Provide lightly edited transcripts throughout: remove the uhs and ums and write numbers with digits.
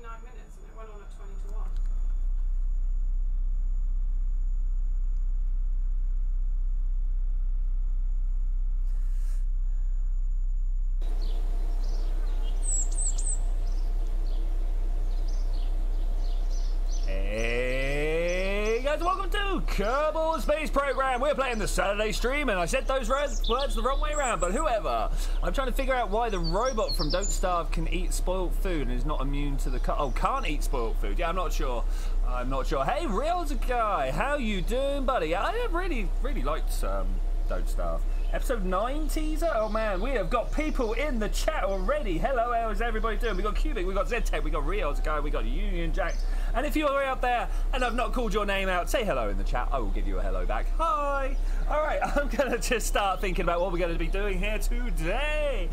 29 minutes and it went on at 20 to 1. Hey guys, welcome to Kerbal Space Program. We're playing the Saturday stream, and I said those words the wrong way around, but whoever. I'm trying to figure out why the robot from Don't Starve can eat spoiled food and is not immune to the can't eat spoiled food. Yeah, I'm not sure. I'm not sure. Hey, Reals guy, how you doing, buddy? I have really liked Don't Starve. Episode 9 teaser? Oh man, we have got people in the chat already. Hello, how is everybody doing? We got Cubic, we got ZTech, we got Reals guy, we got Union Jack. And if you're out there and I've not called your name out, say hello in the chat. I will give you a hello back. Hi. All right, I'm gonna just start thinking about what we're gonna be doing here today.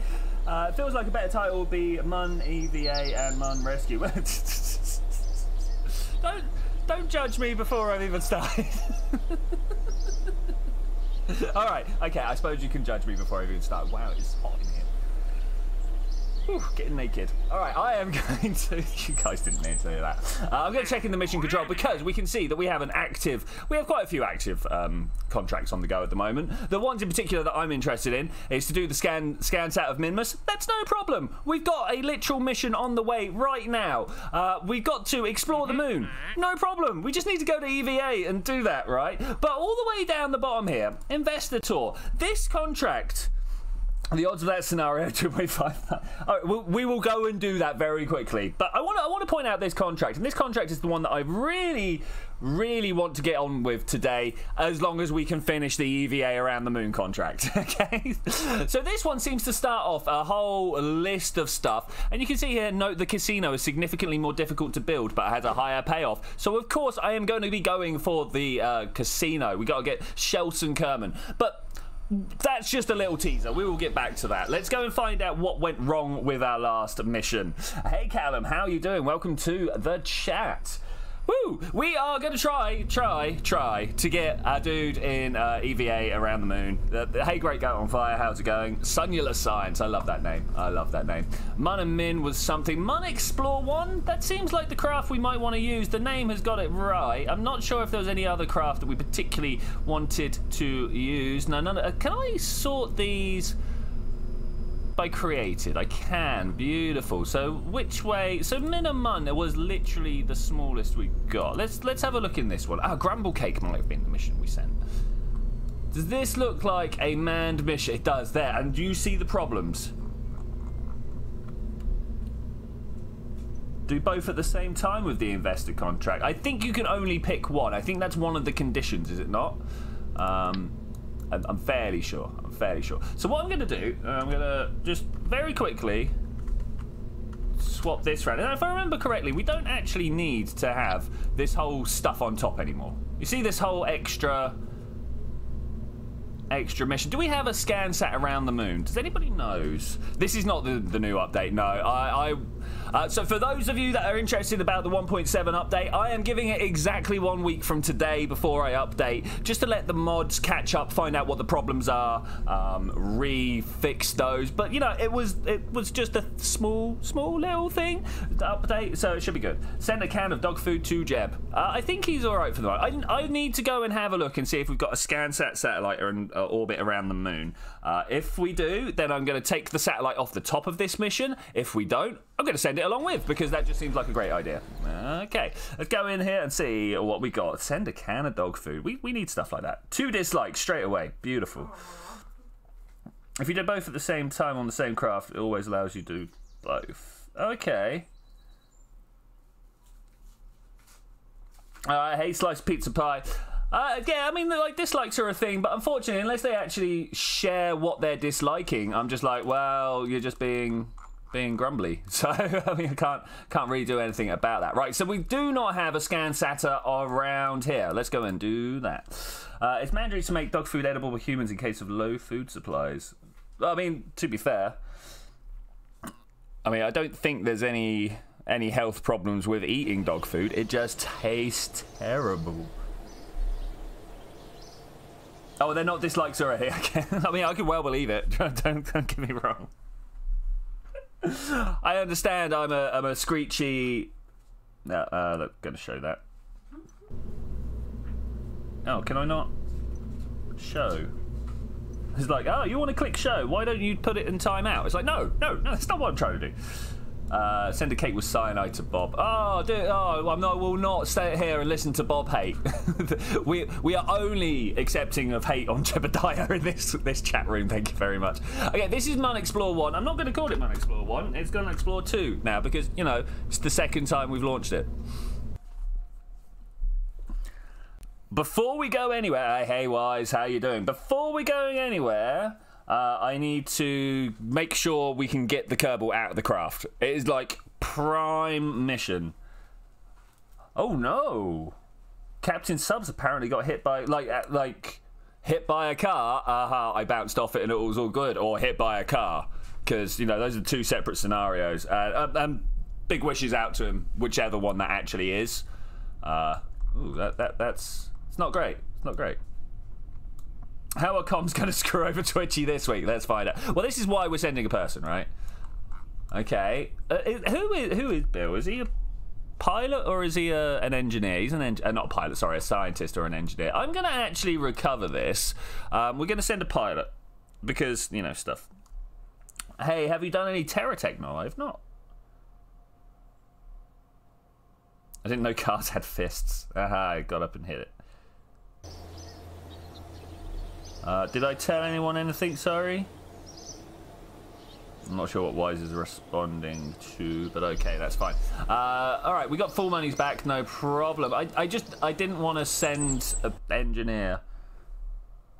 It feels like a better title would be Mun EVA and Mun Rescue. Don't judge me before I've even started. Alright, okay, I suppose you can judge me before I even start. Wow, it's hot in here. Whew, getting naked. Alright, I am going to... You guys didn't need to do that. I'm going to check in the mission control because we can see that we have quite a few active contracts on the go at the moment. The ones in particular that I'm interested in is to do the scan sat of Minmus. That's no problem. We've got a literal mission on the way right now. We've got to explore the moon. No problem. We just need to go to EVA and do that, right? But all the way down the bottom here, Investor Tour. This contract... The odds of that scenario, 2.5. Right, we will go and do that very quickly. But I want to point out this contract, and this contract is the one that I really want to get on with today, as long as we can finish the EVA around the moon contract. Okay. So this one seems to start off a whole list of stuff, and you can see here. Note the casino is significantly more difficult to build, but has a higher payoff. So of course I am going to be going for the casino. We got to get Shelton Kerman, but. That's just a little teaser. We will get back to that. Let's go and find out what went wrong with our last mission. Hey, Callum, how are you doing? Welcome to the chat. Woo! We are going to try to get our dude in EVA around the moon. Hey, Great Goat on Fire, how's it going? Sunula Science, I love that name. I love that name. Mun and Min was something. Mun Explore 1? That seems like the craft we might want to use. The name has got it right. I'm not sure if there was any other craft that we particularly wanted to use. No. Can I sort these... by created? I can. Beautiful. So which way? So Min and Mun was literally the smallest we got. Let's have a look in this one. Grumble Cake might have been the mission we sent. Does this look like a manned mission? It does there. And do you see the problems? Do both at the same time with the investor contract. I think you can only pick one. I think that's one of the conditions, is it not? I'm fairly sure. So what I'm going to do, I'm going to just very quickly swap this around. And if I remember correctly, we don't actually need to have this whole stuff on top anymore. You see this whole extra mission. Do we have a scan sat around the moon? Does anybody knows? This is not the new update. No, so for those of you that are interested about the 1.7 update, I am giving it exactly 1 week from today before I update, just to let the mods catch up, find out what the problems are, re-fix those. But you know, it was just a small little thing to update, so it should be good. Send a can of dog food to Jeb. I think he's all right for the moment. I need to go and have a look and see if we've got a ScanSat satellite in orbit around the moon. If we do, then I'm going to take the satellite off the top of this mission. If we don't, I'm going to send it along with, because that just seems like a great idea. Okay, let's go in here and see what we got. Send a can of dog food. We need stuff like that. 2 dislikes straight away. Beautiful. If you do both at the same time on the same craft, it always allows you to do both. Okay. Hey, sliced pizza pie. Yeah, I mean, like, dislikes are a thing, but unfortunately, unless they actually share what they're disliking, I'm just like, well, you're just being grumbly. So I mean, I can't really do anything about that. Right, so we do not have a ScanSatter around here. Let's go and do that. It's mandatory to make dog food edible for humans in case of low food supplies. I mean, to be fair, I mean, I don't think there's any health problems with eating dog food. It just tastes terrible. Oh, they're not dislikes already. I mean, I can well believe it. Don't get me wrong. I understand I'm a screechy Look, going to show that. Oh, can I not show? It's like, oh, you want to click show? Why don't you put it in timeout? It's like, no, that's not what I'm trying to do. Send a cake with cyanide to Bob. Oh, I will not stay here and listen to Bob hate. we are only accepting of hate on Jebediah in this chat room. Thank you very much. Okay, this is Mun Explore 1. I'm not going to call it Mun Explore 1. It's going to Explore 2 now because, you know, it's the second time we've launched it. Before we go anywhere, hey Wise, how you doing? Before we're going anywhere, I need to make sure we can get the Kerbal out of the craft. It is like prime mission. Oh no! Captain Subs apparently got hit by like hit by a car. I bounced off it and it was all good, or hit by a car, because you know those are two separate scenarios. Big wishes out to him, whichever one that actually is. Ooh, that's it's not great. It's not great. How are comms going to screw over Twitchi this week? Let's find out. Well, this is why we're sending a person, right? Okay. Who is Bill? Is he a pilot or is he an engineer? He's not a pilot, sorry, a scientist or an engineer. I'm going to actually recover this. We're going to send a pilot because, you know, stuff. Hey, have you done any Terra Techno? I've not. I didn't know cars had fists. Aha, I got up and hit it. Did I tell anyone anything? Sorry. I'm not sure what Wise is responding to, but okay, that's fine. All right, we got full monies back, no problem. I didn't want to send an engineer.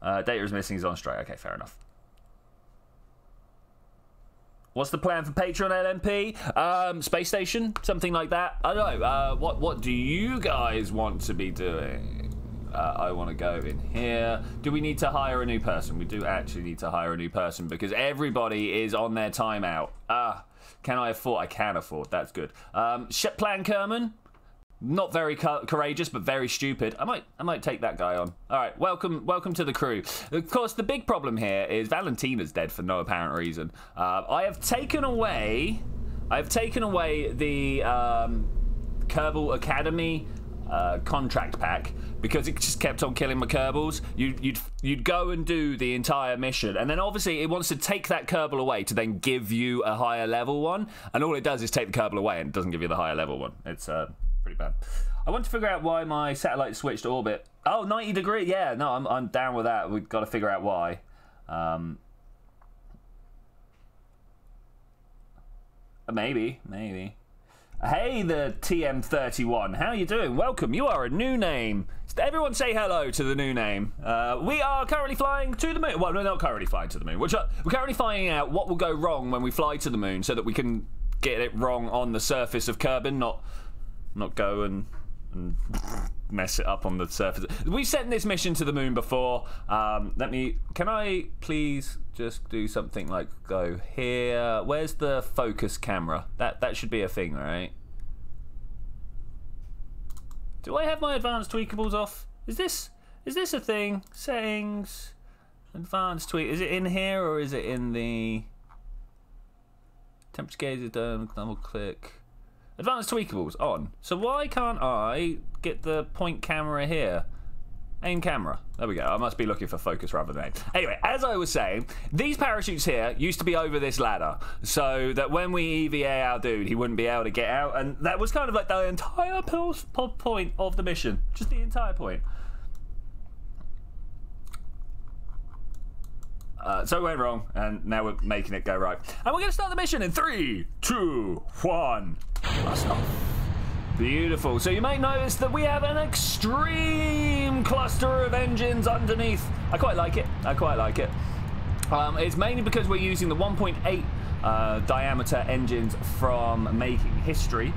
Data is missing, he's on strike. Okay, fair enough. What's the plan for Patreon LMP? Space station, something like that. I don't know. What do you guys want to be doing? I want to go in here. Do we need to hire a new person? We do actually need to hire a new person because everybody is on their timeout. Can I afford? I can afford. That's good. Ship plan Kerman. Not very courageous, but very stupid. I might take that guy on. All right, welcome to the crew. Of course, the big problem here is Valentina's dead for no apparent reason. I have taken away the Kerbal Academy contract pack because it just kept on killing my Kerbals. You'd go and do the entire mission, and then obviously it wants to take that Kerbal away to then give you a higher level one, and all it does is take the Kerbal away and it doesn't give you the higher level one. It's pretty bad. I want to figure out why my satellite switched orbit. Oh, 90 degree. Yeah, no, I'm down with that. We've got to figure out why. Maybe. Hey, the TM31. How you doing? Welcome. You are a new name. Everyone say hello to the new name. We are currently flying to the moon. Well, we're not currently flying to the moon. We're currently finding out what will go wrong when we fly to the moon so that we can get it wrong on the surface of Kerbin, not go and mess it up on the surface. We've sent this mission to the moon before. Can I please just do something like go here? Where's the focus camera? That should be a thing, right? Do I have my advanced tweakables off? Is this a thing? Settings, advanced tweak. Is it in here or is it in the temperature gauge? Is done. Double click. Advanced tweakables on. So why can't I get the point camera here? Aim camera. There we go. I must be looking for focus rather than aim. Anyway, as I was saying, these parachutes here used to be over this ladder, so that when we EVA our dude, he wouldn't be able to get out, and that was kind of like the entire point of the mission. Just the entire point. So it went wrong, and now we're making it go right. And we're going to start the mission in 3, 2, 1. Blast off. Beautiful. So you may notice that we have an extreme cluster of engines underneath. I quite like it. It's mainly because we're using the 1.8 diameter engines from Making History,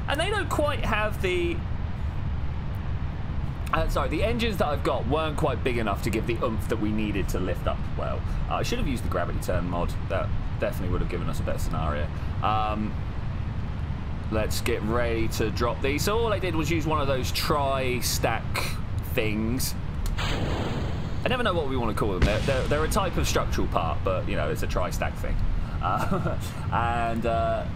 and they don't quite have the... the engines that I've got weren't quite big enough to give the oomph that we needed to lift up well. I should have used the gravity turn mod. That definitely would have given us a better scenario. Let's get ready to drop these. So all I did was use one of those tri-stack things. I never know what we want to call them. They're a type of structural part, but, you know, it's a tri-stack thing. Yeah,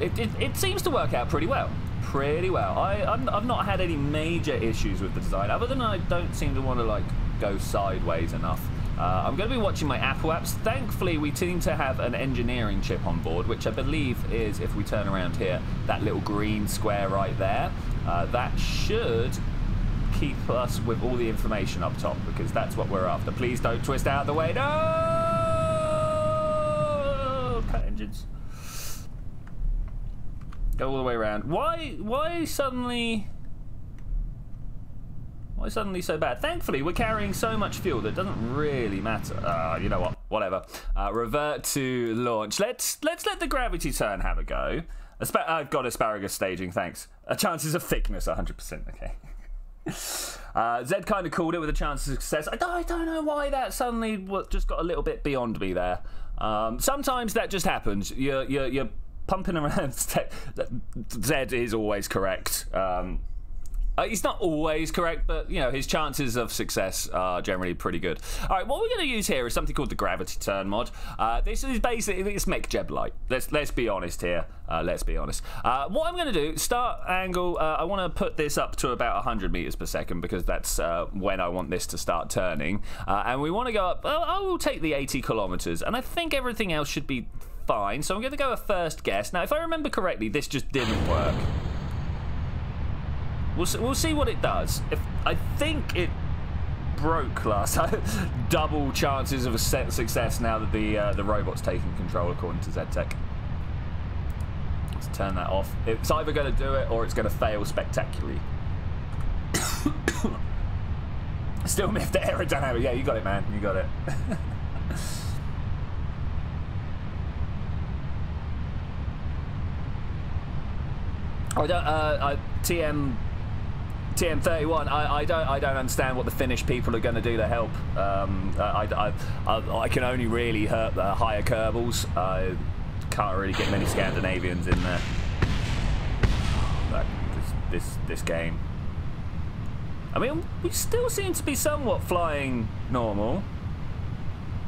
it seems to work out pretty well. pretty well. I've not had any major issues with the design, other than I don't seem to want to like go sideways enough. I'm going to be watching my Apple apps. Thankfully, we seem to have an engineering chip on board, which I believe is, if we turn around here, that little green square right there. That should keep us with all the information up top, because that's what we're after. Please don't twist out of the way. No! Cut engines. Go all the way around. Why suddenly... Why suddenly so bad? Thankfully, we're carrying so much fuel that it doesn't really matter. You know what? Whatever. Revert to launch. Let's let the gravity turn have a go. I've got asparagus staging, thanks. Chances of thickness, 100%. Okay. Zed kind of called it with a chance of success. I don't know why that suddenly just got a little bit beyond me there. Sometimes that just happens. You're pumping around. Zed is always correct. He's not always correct, but you know his chances of success are generally pretty good. All right, what we're going to use here is something called the gravity turn mod. This is basically it's mech Jeb light. Let's be honest here. Let's be honest. What I'm going to do, start angle. I want to put this up to about 100 meters per second because that's when I want this to start turning. And we want to go up. I will take the 80 kilometers, and I think everything else should be fine. So I'm going to go a first guess. Now, if I remember correctly, this just didn't work. We'll see what it does. I think it broke last time. Double chances of a success now that the robot's taking control, according to ZTech. Let's turn that off. It's either going to do it or it's going to fail spectacularly. Still miffed the aerodynamic. Yeah, you got it, man. You got it. TM31. I don't understand what the Finnish people are going to do to help. I can only really hurt the higher Kerbals. I can't really get many Scandinavians in there. Like this game. I mean, we still seem to be somewhat flying normal.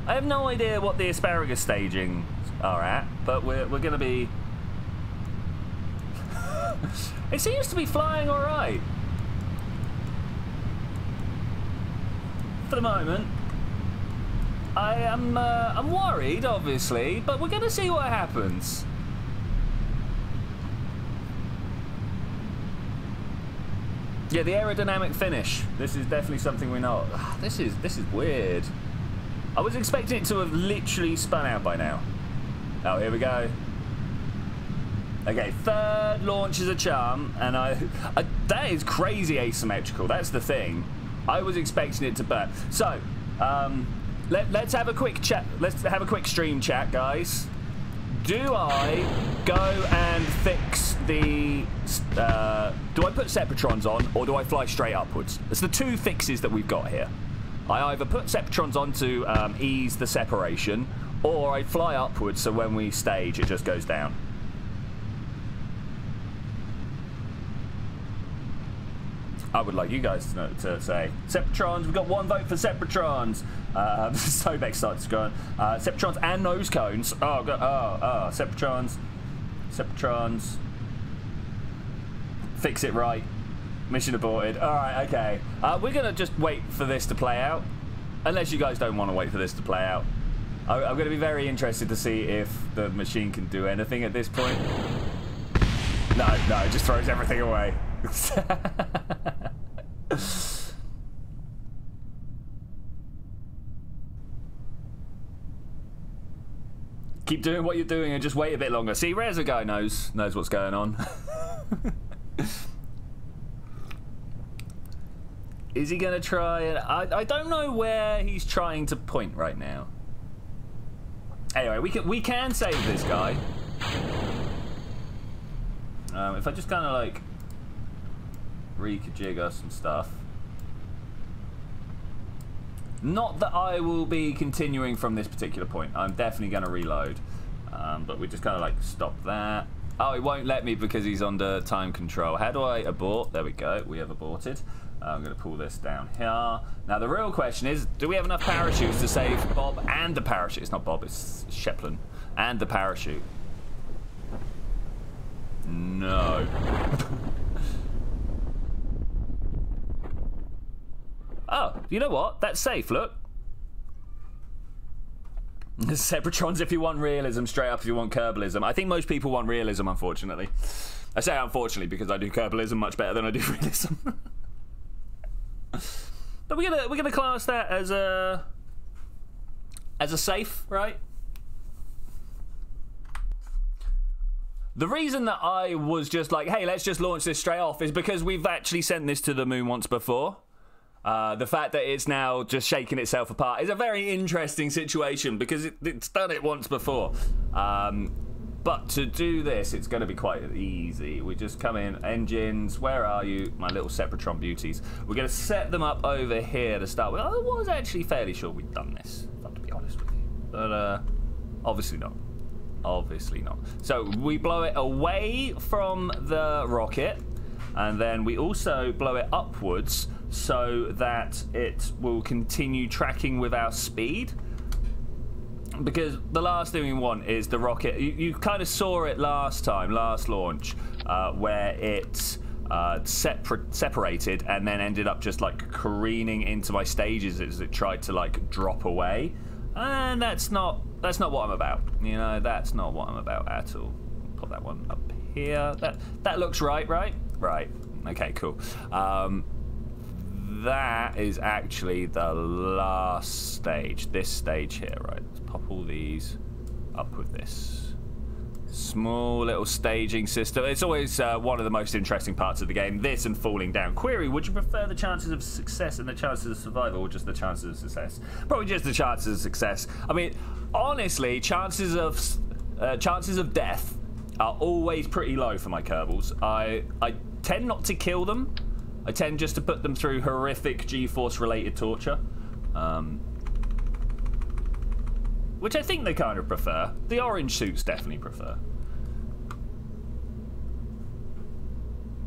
I have no idea what the asparagus staging are at, but we're going to be. It seems to be flying all right. For the moment, I'm worried, obviously, but we're going to see what happens. Yeah, the aerodynamic finish. This is definitely something we know. This is weird. I was expecting it to have literally spun out by now. Oh, here we go. Okay, third launch is a charm, and that is crazy asymmetrical. That's the thing. I was expecting it to burn. So, let's have a quick chat. Let's have a quick stream chat, guys. Do I go and fix the? Do I put Separatrons on, or do I fly straight upwards? It's the two fixes that we've got here. I either put Separatrons on to ease the separation, or I fly upwards so when we stage, it just goes down. I would like you guys to say Separatrons. We've got one vote for Separatrons. Sobek starts going. Separatrons and nose cones. Oh, Separatrons. Separatrons. Fix it right. Mission aborted. All right, okay. We're gonna just wait for this to play out, unless you guys don't want to wait for this to play out. I'm gonna be very interested to see if the machine can do anything at this point. No, it just throws everything away. Keep doing what you're doing and just wait a bit longer. See, Reza guy knows what's going on. Is he gonna try it? I don't know where he's trying to point right now. Anyway, we can save this guy. If I just kind of like rejig us some stuff. Not that I will be continuing from this particular point. I'm definitely going to reload. But we just kind of like stop that. Oh, it won't let me because he's under time control. How do I abort? There we go. We have aborted. I'm going to pull this down here. Now, the real question is, do we have enough parachutes to save Bob and the parachute? It's not Bob, it's Sheplin. And the parachute. No. Oh, you know what? That's safe, look. Separatrons if you want realism, straight up if you want Kerbalism. I think most people want realism, unfortunately. I say unfortunately because I do Kerbalism much better than I do realism. But we're gonna class that as a safe, right? The reason that I was just like, hey, let's just launch this straight off is because we've actually sent this to the moon once before. The fact that it's now just shaking itself apart is a very interesting situation because it's done it once before. But to do this, it's going to be quite easy. We just come in, engines, where are you, my little Sepratron beauties? We're going to set them up over here to start with. I was actually fairly sure we'd done this, if I'm to be honest with you. But obviously not. Obviously not. So we blow it away from the rocket, and then we also blow it upwards so that it will continue tracking with our speed. Because the last thing we want is the rocket. You kind of saw it last launch, where it separated and then ended up just like careening into my stages as it tried to like drop away. And that's not what I'm about. You know, that's not what I'm about at all. Put that one up here. That looks right? Right. Okay, cool. That is actually the last stage. This stage here, right? Let's pop all these up with this. Small little staging system. It's always one of the most interesting parts of the game. This and falling down. Query, would you prefer the chances of success and the chances of survival, or just the chances of success? Probably just the chances of success. I mean, honestly, chances of death are always pretty low for my Kerbals. I tend not to kill them. I tend just to put them through horrific G-force related torture. Which I think they kind of prefer. The orange suits definitely prefer.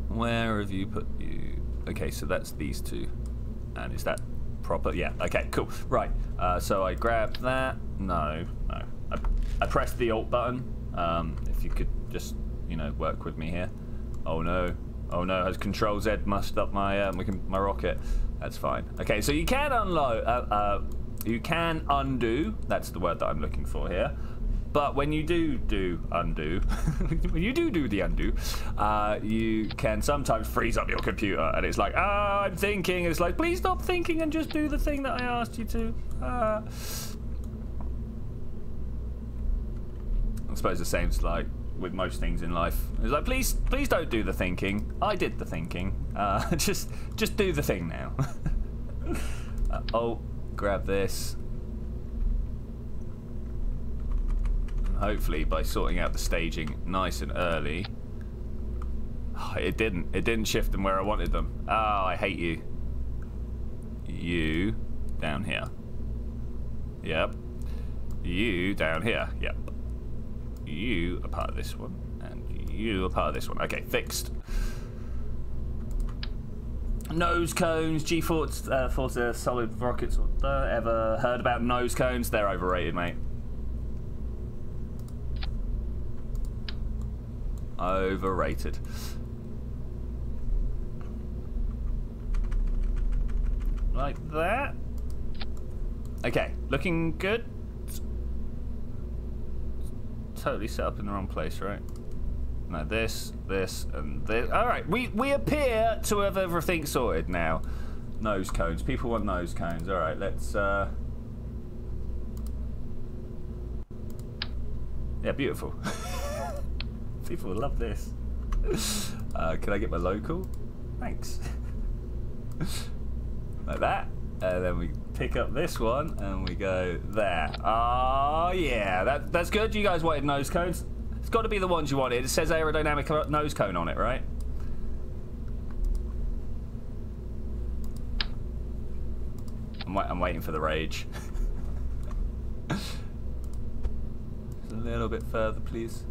Where have you put you? Okay, so that's these two. And is that proper? Yeah, okay, cool. Right, so I grab that. No. I pressed the Alt button. If you could just, you know, work with me here. Oh no, has Control Z mussed up my my rocket? That's fine. Okay, so you can unload. You can undo. That's the word that I'm looking for here. But when you do undo, when you do the undo, you can sometimes freeze up your computer, and it's like, I'm thinking. It's like, please stop thinking and just do the thing that I asked you to. I suppose the same's like with most things in life. It's like, please don't do the thinking. I did the thinking. Just do the thing now. Oh, grab this. Hopefully, by sorting out the staging nice and early. Oh, it didn't shift them where I wanted them. Oh, I hate you. You down here. Yep. You down here. Yep. You are part of this one, and you are part of this one. Okay, fixed. Nose cones, G-Force, Forza solid rockets. Ever heard about nose cones? They're overrated, mate. Overrated. Like that. Okay, looking good. Totally set up in the wrong place, right? No, this, and this. All right, we appear to have everything sorted now. Nose cones. People want nose cones. All right, let's. Yeah, beautiful. People love this. Can I get my local? Thanks. Like that. And then we pick up this one and we go there. Oh yeah, that's good. You guys wanted nose cones. It's got to be the ones you wanted. It says aerodynamic nose cone on it, right? I'm waiting for the rage. Just a little bit further, please.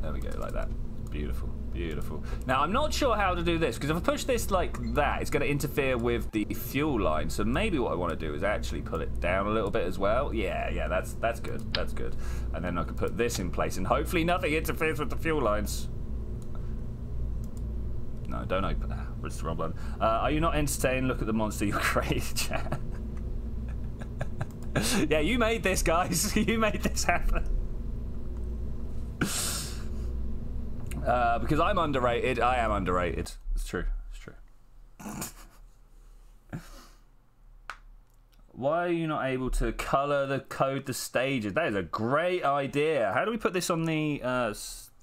There we go, like that. Beautiful, beautiful. Now, I'm not sure how to do this, because if I push this like that, it's going to interfere with the fuel line. So maybe what I want to do is actually pull it down a little bit as well. Yeah, that's good. That's good. And then I can put this in place, and hopefully nothing interferes with the fuel lines. No, don't open. It's the wrong one. Are you not entertained? Look at the monster you created, chat. Yeah, you made this, guys. You made this happen. Because I'm underrated. I am underrated. It's true. It's true. Why are you not able to colour the code the stages? That is a great idea. How do we put this on the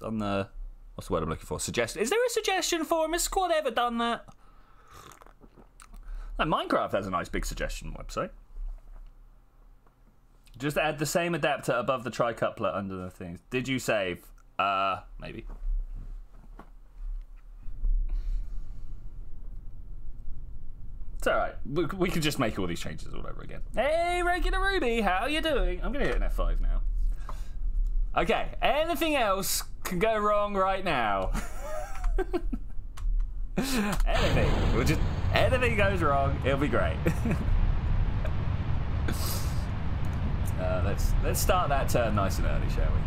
what's the word I'm looking for? Suggestion. Is there a suggestion forum? Has Squad ever done that? No, Minecraft has a nice big suggestion website. Just add the same adapter above the tri-coupler under the things. Did you save? Maybe. It's alright. We can just make all these changes all over again. Hey, Regular Ruby, how are you doing? I'm going to hit an F5 now. Okay, anything else can go wrong right now. Anything. Anything goes wrong, it'll be great. Let's start that turn nice and early, shall we?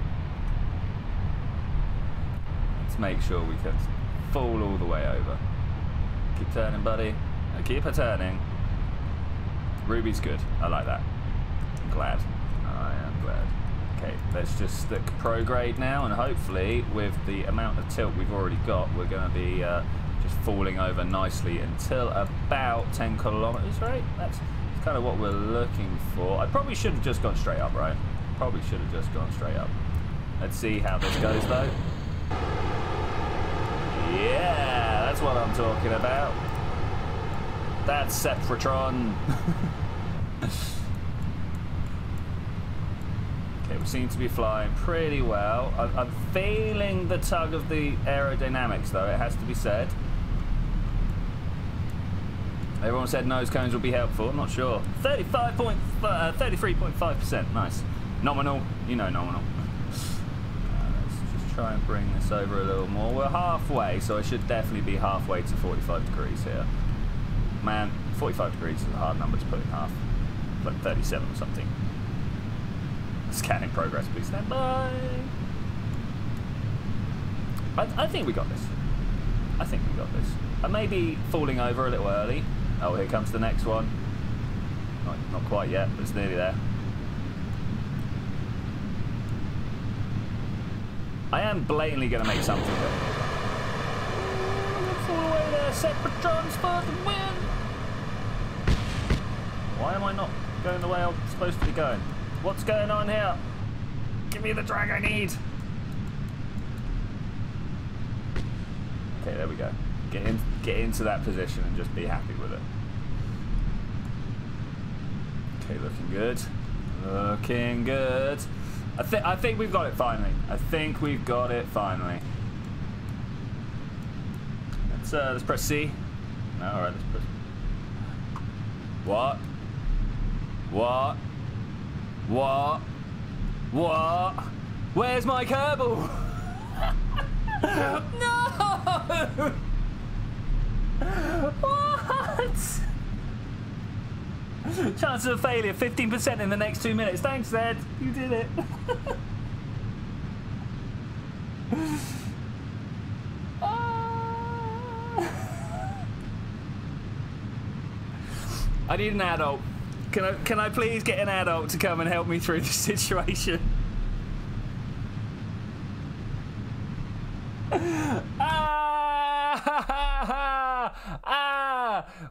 Let's make sure we can fall all the way over. Keep turning, buddy. Keep her turning. Ruby's good. I like that. I'm glad. I am glad. Okay, let's just stick prograde now, and hopefully, with the amount of tilt we've already got, we're going to be just falling over nicely until about 10 kilometers, right? That's kind of what we're looking for. I probably should have just gone straight up, right? Probably should have just gone straight up. Let's see how this goes, though. Yeah, that's what I'm talking about. That's Sephiroth. Okay, we seem to be flying pretty well. I'm feeling the tug of the aerodynamics, though, it has to be said. Everyone said nose cones would be helpful. I'm not sure. 33.5%. Nice. Nominal. You know nominal. Let's just try and bring this over a little more. We're halfway, so I should definitely be halfway to 45 degrees here. Man, 45 degrees is a hard number to put in half. Like 37 or something. Scanning progress, please stand by. I think we got this. I think we got this. I may be falling over a little early. Oh, here comes the next one. Not quite yet, but it's nearly there. I am blatantly going to make something of it. Fall away there, Sephiroth for the win! Why am I not going the way I'm supposed to be going? What's going on here? Give me the drag I need! Okay, there we go. Get into that position and just be happy with it. Okay, looking good. Looking good. I think we've got it finally. I think we've got it finally. Let's press C. No, alright, let's press. What? What? What? What? Where's my Kerbal? No! What? Chances of failure 15% in the next 2 minutes. Thanks, Zed. You did it. I need an adult. Can I please get an adult to come and help me through this situation?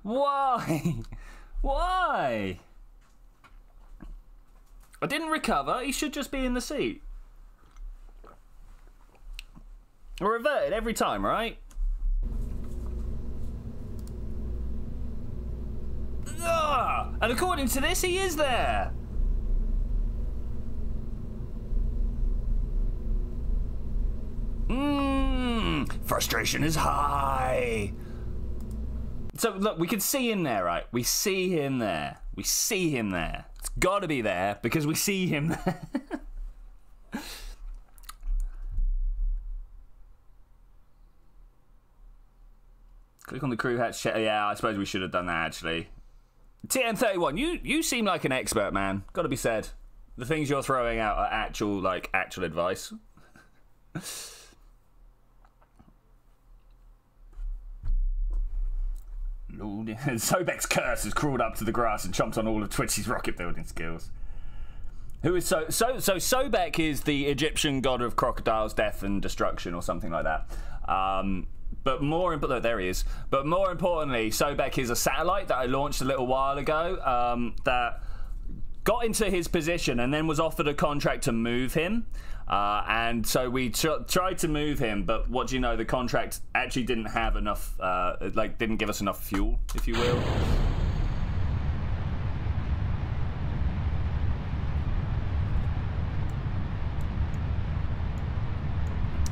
Why? Why? I didn't recover. He should just be in the seat. I reverted every time, right? Ugh! And according to this, he is there. Frustration is high. So look, we can see him there, right? We see him there. We see him there. It's got to be there because we see him there. Click on the crew hatch. Yeah, I suppose we should have done that actually. TM31, you seem like an expert, man. Got to be said. The things you're throwing out are actual advice. Sobek's curse has crawled up to the grass and chomped on all of Twitchi's rocket building skills. Who is so Sobek is the Egyptian god of crocodiles, death and destruction, or something like that. But more importantly, there he is. But more importantly, Sobek is a satellite that I launched a little while ago that got into his position and then was offered a contract to move him. And so we tried to move him, but what do you know? The contract actually didn't have enough, didn't give us enough fuel, if you will.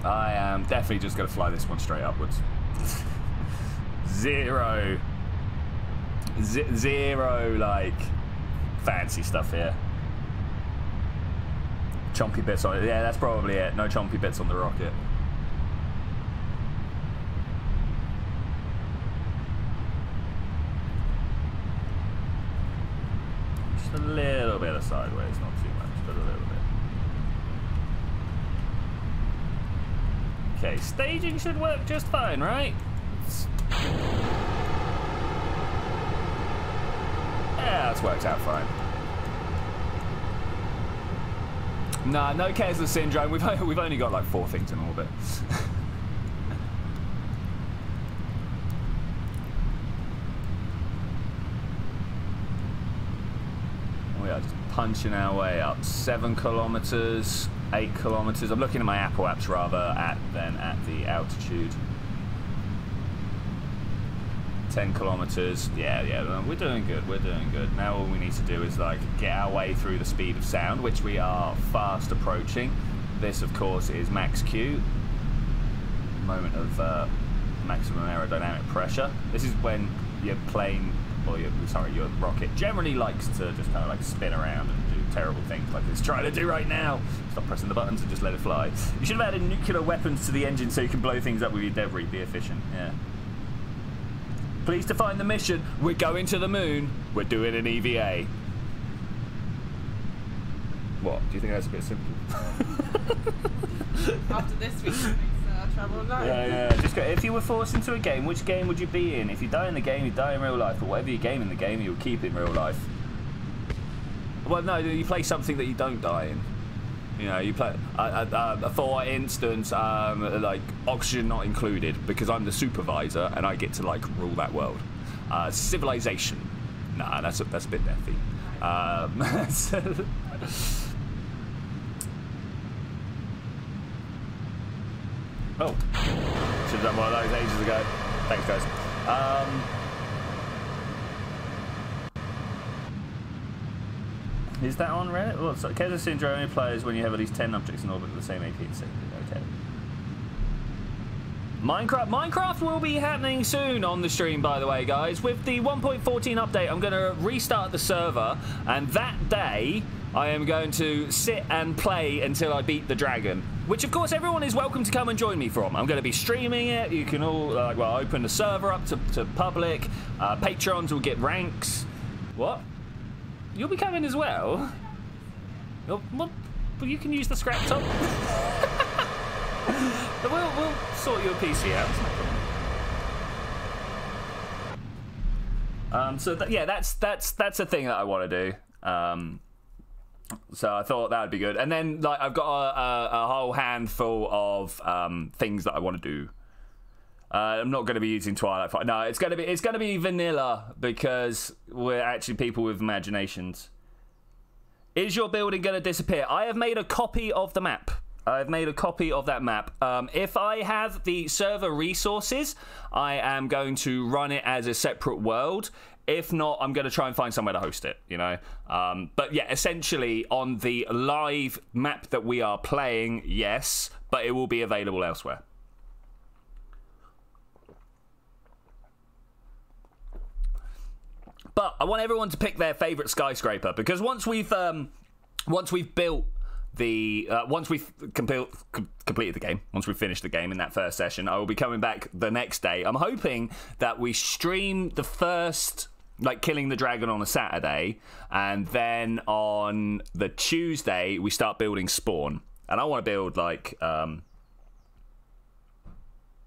I am definitely just going to fly this one straight upwards. Zero, like, fancy stuff here. Chompy bits on it. Yeah, that's probably it. No chompy bits on the rocket. Just a little bit of sideways, not too much, but a little bit. Okay, staging should work just fine, right? Yeah, that's worked out fine. Nah, no Kessler syndrome. We've only got like 4 things in orbit. We are just punching our way up. 7 kilometers, 8 kilometers. I'm looking at my Apple apps rather than at the altitude. 10 kilometers. Yeah, we're doing good. We're doing good. Now all we need to do is like get our way through the speed of sound, which we are fast approaching. This, of course, is max Q. Moment of maximum aerodynamic pressure. This is when your plane, or your rocket generally likes to just kind of like spin around and do terrible things like it's trying to do right now. Stop pressing the buttons and just let it fly. You should have added nuclear weapons to the engine so you can blow things up with your debris. Be efficient. Yeah. Please define the mission. We're going to the moon. We're doing an EVA. What? Do you think that's a bit simple? After this week, it makes travel life. Yeah. Just go, if you were forced into a game, which game would you be in? If you die in the game, you die in real life. But whatever you game in the game, you'll keep in real life. Well, no, you play something that you don't die in. You know, you play, for instance, like oxygen not included, because I'm the supervisor and I get to like rule that world. Civilization, nah, that's a bit deathy. Oh, should have done one of those ages ago. Thanks, guys. Is that on Reddit? Well, so Kessler syndrome only applies when you have at least 10 objects in orbit with the same AP and safety. Okay. Minecraft will be happening soon on the stream, by the way, guys. With the 1.14 update, I'm going to restart the server, and that day, I am going to sit and play until I beat the dragon. Which, of course, everyone is welcome to come and join me from. I'm going to be streaming it. You can all, open the server up to public. Patrons will get ranks. What? You'll be coming as well? Well, you can use the scrap top. we'll sort your PC out. That's a thing that I want to do. So I thought that would be good. And then like I've got a whole handful of things that I want to do. I'm not going to be using Twilight Fire. No, it's going to be vanilla because we're actually people with imaginations. Is your building going to disappear? I have made a copy of the map. I've made a copy of that map. If I have the server resources, I am going to run it as a separate world. If not, I'm going to try and find somewhere to host it, you know. But yeah, essentially on the live map that we are playing, yes, but it will be available elsewhere. But I want everyone to pick their favorite skyscraper because once we've built the once we've completed the game, once we've finished the game in that first session, I will be coming back the next day. I'm hoping that we stream the first, like, killing the dragon on a Saturday, and then on the Tuesday we start building spawn. And I want to build like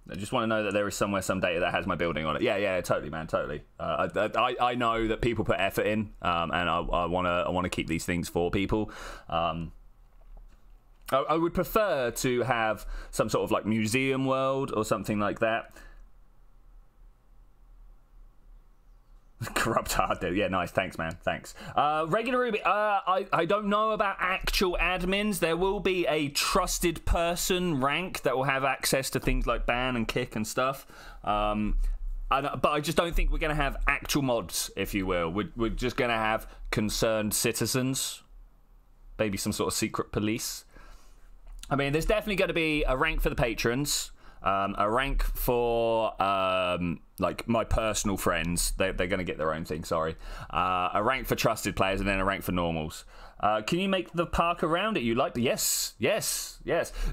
I just want to know that there is somewhere some data that has my building on it. Yeah, totally, man, totally. I know that people put effort in, and I want to keep these things for people. I would prefer to have some sort of like museum world or something like that. Corrupt hard, dude. Yeah, nice. Thanks, man. Thanks. Regular Ruby. I don't know about actual admins. There will be a trusted person rank that will have access to things like ban and kick and stuff. But I just don't think we're going to have actual mods, if you will. We're just going to have concerned citizens. Maybe some sort of secret police. I mean, there's definitely going to be a rank for the patrons. A rank for like my personal friends. They're going to get their own thing, sorry. A rank for trusted players, and then a rank for normals. Can you make the park around it? You like the... Yes.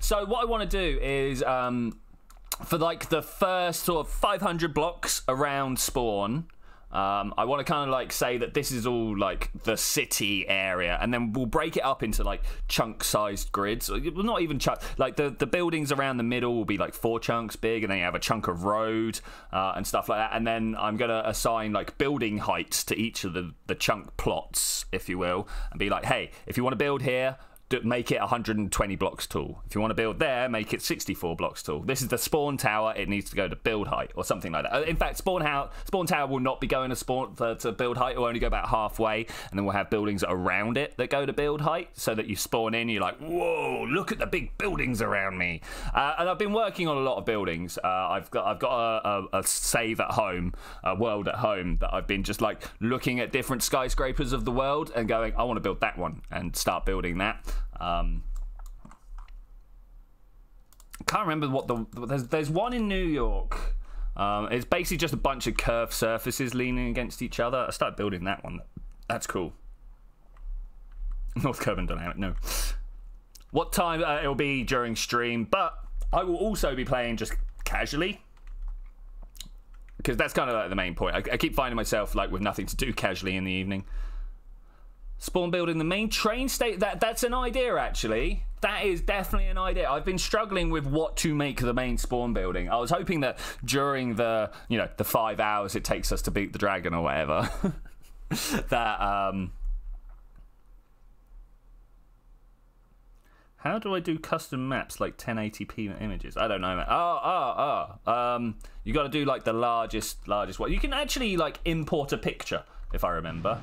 So what I want to do is for like the first sort of 500 blocks around spawn, I want to kind of like say that this is all like the city area, and then we'll break it up into like chunk-sized grids. Well, not even chunk. Like the buildings around the middle will be like 4 chunks big, and then you have a chunk of road and stuff like that. And then I'm gonna assign like building heights to each of the chunk plots, if you will, and be like, hey, if you want to build here, make it 120 blocks tall. If you want to build there, make it 64 blocks tall. This is the spawn tower. It needs to go to build height or something like that. In fact, spawn tower will not be going to build height. It will only go about halfway, and then we'll have buildings around it that go to build height, so that you spawn in, you're like, whoa, look at the big buildings around me. And I've been working on a lot of buildings. I've got a save at home, a world at home, that I've been just like looking at different skyscrapers of the world and going, I want to build that one, and start building that. Can't remember what there's one in New York. It's basically just a bunch of curved surfaces leaning against each other. I started building that one. That's cool. North Curve and Dynamic. No. What time? It'll be during stream, but I will also be playing just casually, because that's kind of like the main point. I keep finding myself like with nothing to do casually in the evening. Spawn building the main train station. That's an idea, actually. That is definitely an idea. I've been struggling with what to make the main spawn building. I was hoping that during the 5 hours it takes us to beat the dragon or whatever, that how do I do custom maps like 1080p images? I don't know, man. You got to do like the largest one. You can actually like import a picture, if I remember.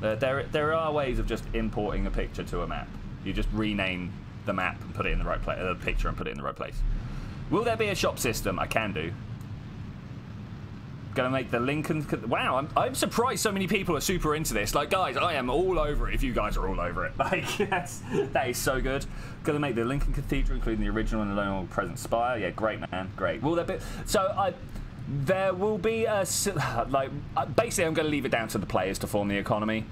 There are ways of just importing a picture to a map. You just rename the map and put it in the right place, the picture and put it in the right place. Will there be a shop system? I can do. Gonna make the Lincoln... Wow, I'm surprised so many people are super into this. Like, guys, I am all over it if you guys are all over it. Like, that is so good. Gonna make the Lincoln Cathedral, including the original and the lone present spire. Yeah, great, man, great. Will there be... So, there will be a... Like, basically, I'm going to leave it down to the players to form the economy.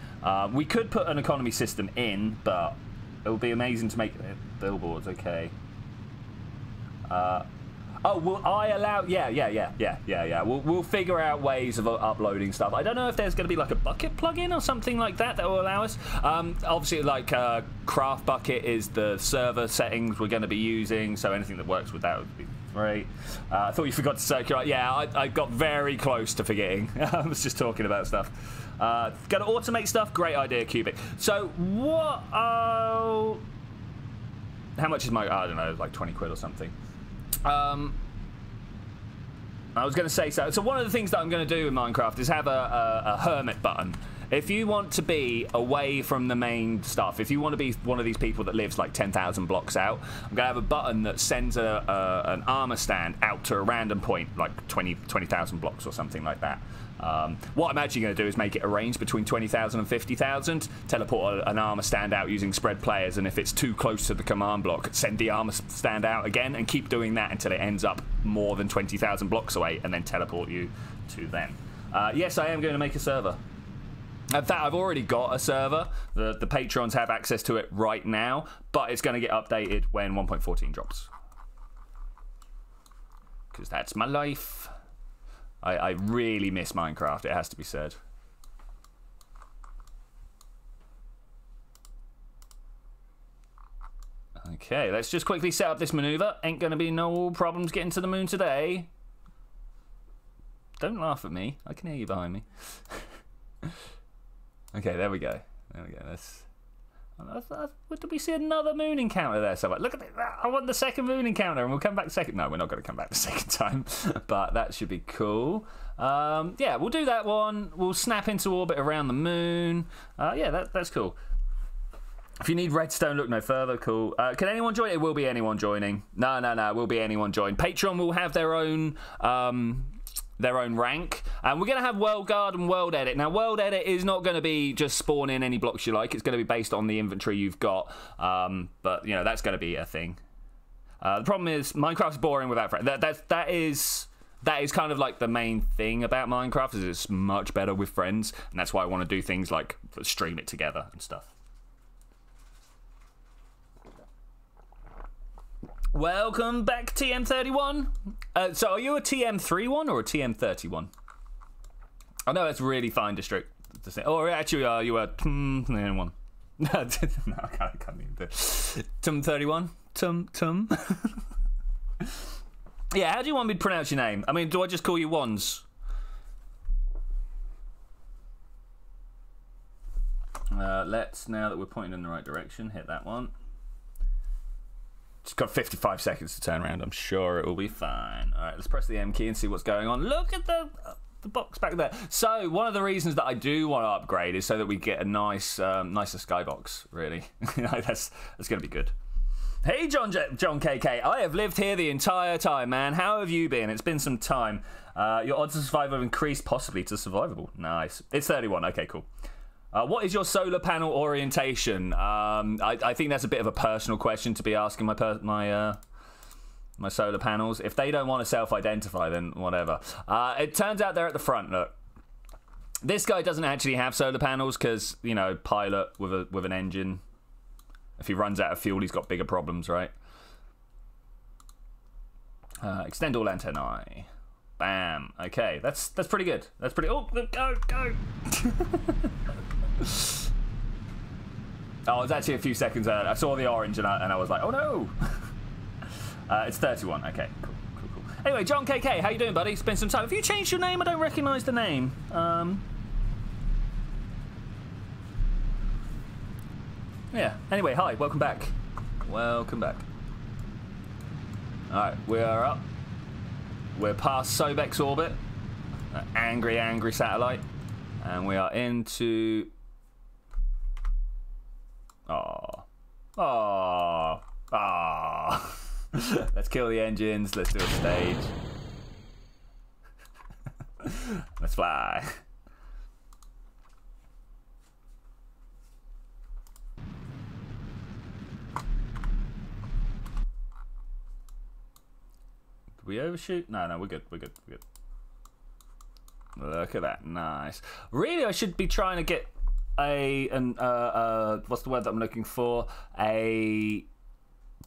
We could put an economy system in, but it would be amazing to make billboards, okay. Oh, will I allow... Yeah. We'll figure out ways of uploading stuff. I don't know if there's going to be like a bucket plugin or something like that will allow us. Obviously, like Craft Bucket is the server settings we're going to be using, so anything that works with that would be great. I thought you forgot to circulate. Yeah, I got very close to forgetting. I was just talking about stuff. Going to automate stuff? Great idea, Cubic. So, what... how much is my... I don't know, like 20 quid or something. I was going to say, so one of the things that I'm going to do in Minecraft is have a hermit button. If you want to be away from the main stuff, if you want to be one of these people that lives like 10,000 blocks out, I'm going to have a button that sends an armor stand out to a random point, like 20,000 blocks or something like that. What I'm actually going to do is make it a range between 20,000 and 50,000, teleport an armor stand out using spread players, and if it's too close to the command block, send the armor stand out again, and keep doing that until it ends up more than 20,000 blocks away, and then teleport you to them. Yes, I am going to make a server. In fact, I've already got a server. The patrons have access to it right now, but it's going to get updated when 1.14 drops. Because that's my life. I really miss Minecraft, it has to be said. Okay, let's just quickly set up this maneuver. Ain't gonna be no problems getting to the moon today. Don't laugh at me. I can hear you behind me. Okay, there we go. There we go. Did we see another moon encounter there? So look at that. I want the second moon encounter, and we'll come back second. No, we're not going to come back the second time, but that should be cool. Yeah, we'll do that one. We'll snap into orbit around the moon. Yeah, that's cool. If you need redstone, look no further. Cool. Can anyone join? It will be anyone joining. No. It will be anyone join. Patreon will have their own rank, and we're going to have World Guard and World Edit. Now, World Edit is not going to be just spawn in any blocks you like. It's going to be based on the inventory you've got, but, you know, that's going to be a thing. The problem is Minecraft's boring without friends. That is kind of like the main thing about Minecraft, is it's much better with friends, and that's why I want to do things like stream it together and stuff. Welcome back, TM31. So are you a TM31 or a TM31? I know that's really fine district to say. Or actually, are you a TM31? No, I can't even do it. TM31? Tum. Yeah, how do you want me to pronounce your name? I mean, do I just call you Wands? Let's, now that we're pointing in the right direction, hit that one. It's got 55 seconds to turn around. I'm sure it will be fine. All right, let's press the M key and see what's going on. Look at the box back there. So one of the reasons that I do want to upgrade is so that we get a nicer skybox. Really, that's going to be good. Hey, John KK. I have lived here the entire time, man. How have you been? It's been some time. Your odds of survival have increased, possibly to survivable. Nice. It's 31. Okay, cool. What is your solar panel orientation? I think that's a bit of a personal question to be asking my solar panels. If they don't want to self-identify, then whatever. It turns out they're at the front. Look, this guy doesn't actually have solar panels because, you know, pilot with an engine. If he runs out of fuel, he's got bigger problems, right? Extend all antennae. Bam. Okay, that's pretty good. That's pretty. Oh, go. Oh, it's actually a few seconds early. I saw the orange and I was like, oh no. It's 31. Okay, cool. Anyway, John KK, how you doing, buddy? It's been some time. Have you changed your name? I don't recognise the name. Yeah. Anyway, hi. Welcome back. Welcome back. All right, we are up. We're past Sobek's orbit. Angry satellite. And we are into... Let's kill the engines. Let's do a stage. Let's fly. Did we overshoot? No, we're good. Look at that, nice. Really, I should be trying to get what's the word that I'm looking for? A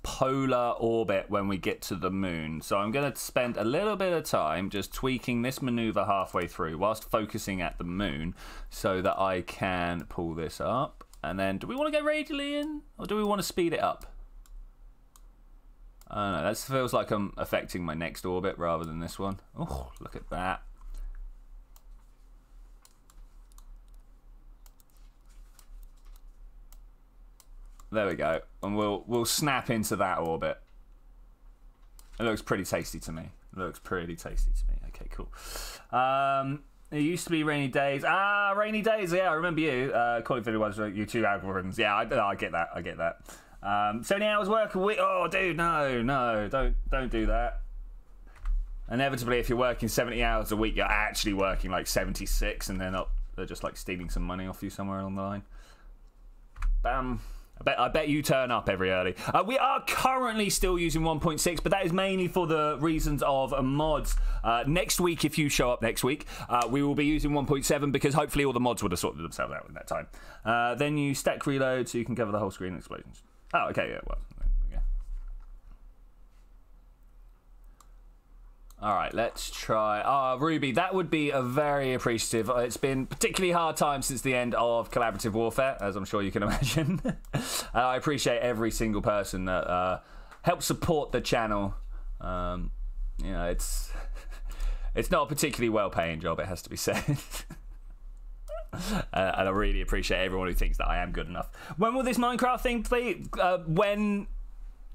polar orbit when we get to the moon. So I'm going to spend a little bit of time just tweaking this maneuver halfway through whilst focusing at the moon so that I can pull this up. And then, do we want to go radially in or do we want to speed it up? I don't know, that feels like I'm affecting my next orbit rather than this one. Oh, look at that. There we go, and we'll snap into that orbit. It looks pretty tasty to me. Okay, cool. It used to be rainy days. Rainy days. Yeah, I remember you calling for was YouTube algorithms. Yeah, I get that. 70 hours work a week. Oh, dude, no, don't do that. Inevitably, if you're working 70 hours a week, you're actually working like 76, and they're just like stealing some money off you somewhere along the line. Bam. I bet you turn up every early. We are currently still using 1.6, but that is mainly for the reasons of mods. Next week, if you show up next week, we will be using 1.7 because hopefully all the mods would have sorted themselves out in that time. Then you stack reload so you can cover the whole screen explosions. Oh, okay, yeah, well, there we All right, let's try. Ruby, that would be a very appreciative. It's been particularly hard time since the end of collaborative warfare, as I'm sure you can imagine. I appreciate every single person that helps support the channel. You know, it's not a particularly well-paying job, it has to be said. And I really appreciate everyone who thinks that I am good enough. When will this Minecraft thing play? When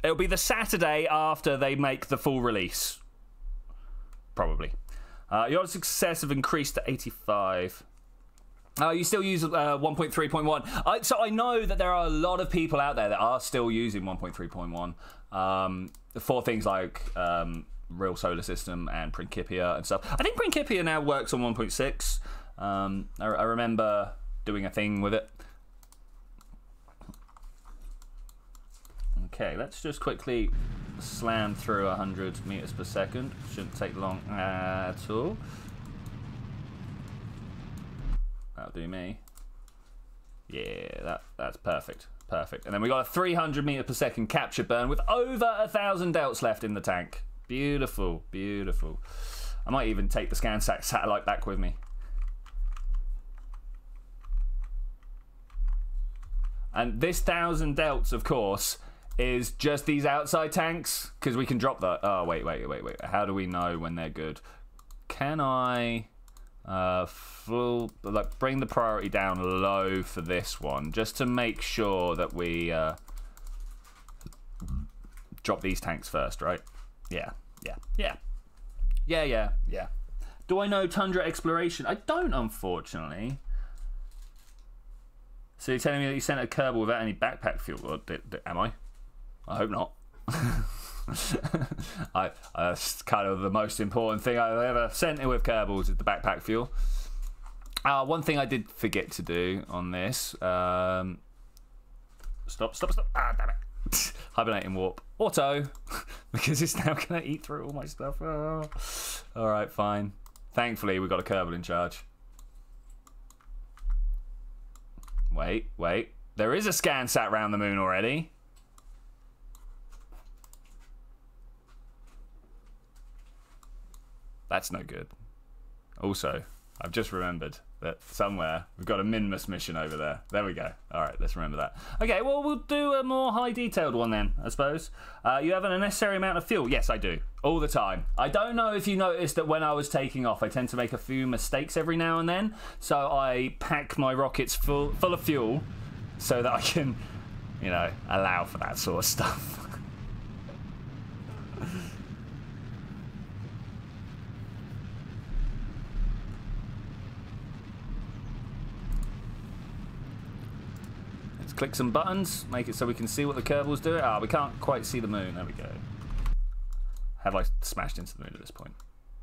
it'll be the Saturday after they make the full release. Probably. Your odds of success have increased to 85. You still use 1.3.1. So I know that there are a lot of people out there that are still using 1.3.1 for things like Real Solar System and Principia and stuff. I think Principia now works on 1.6. I remember doing a thing with it. Okay, let's just quickly slam through 100 meters per second. Shouldn't take long at all. That'll do me. Yeah, that's perfect. Perfect. And then we got a 300 meter per second capture burn with over 1,000 delts left in the tank. Beautiful, beautiful. I might even take the ScanSat satellite back with me. And this 1,000 delts, of course, is just these outside tanks, because we can drop that. Oh, wait. How do we know when they're good? Can I bring the priority down low for this one, just to make sure that we drop these tanks first, right? Yeah. Do I know Tundra Exploration? I don't, unfortunately. So you're telling me that you sent a Kerbal without any backpack fuel? Well, am I? I hope not. That's kind of the most important thing I've ever sent it with Kerbals is the backpack fuel. One thing I did forget to do on this. Stop. Ah, damn it. Hibernating warp. Auto. Because it's now going to eat through all my stuff. Oh. Alright, fine. Thankfully, we got a Kerbal in charge. Wait. There is a ScanSat round the moon already. That's no good. Also, I've just remembered that somewhere we've got a Minmus mission over there. There we go. All right, let's remember that. Okay, well, we'll do a more high-detailed one then, I suppose. You have an unnecessary amount of fuel. Yes, I do. All the time. I don't know if you noticed that when I was taking off, I tend to make a few mistakes every now and then. So I pack my rockets full of fuel so that I can, you know, allow for that sort of stuff. Click some buttons, make it so we can see what the Kerbal's doing. We can't quite see the moon. There we go. Have I smashed into the moon at this point?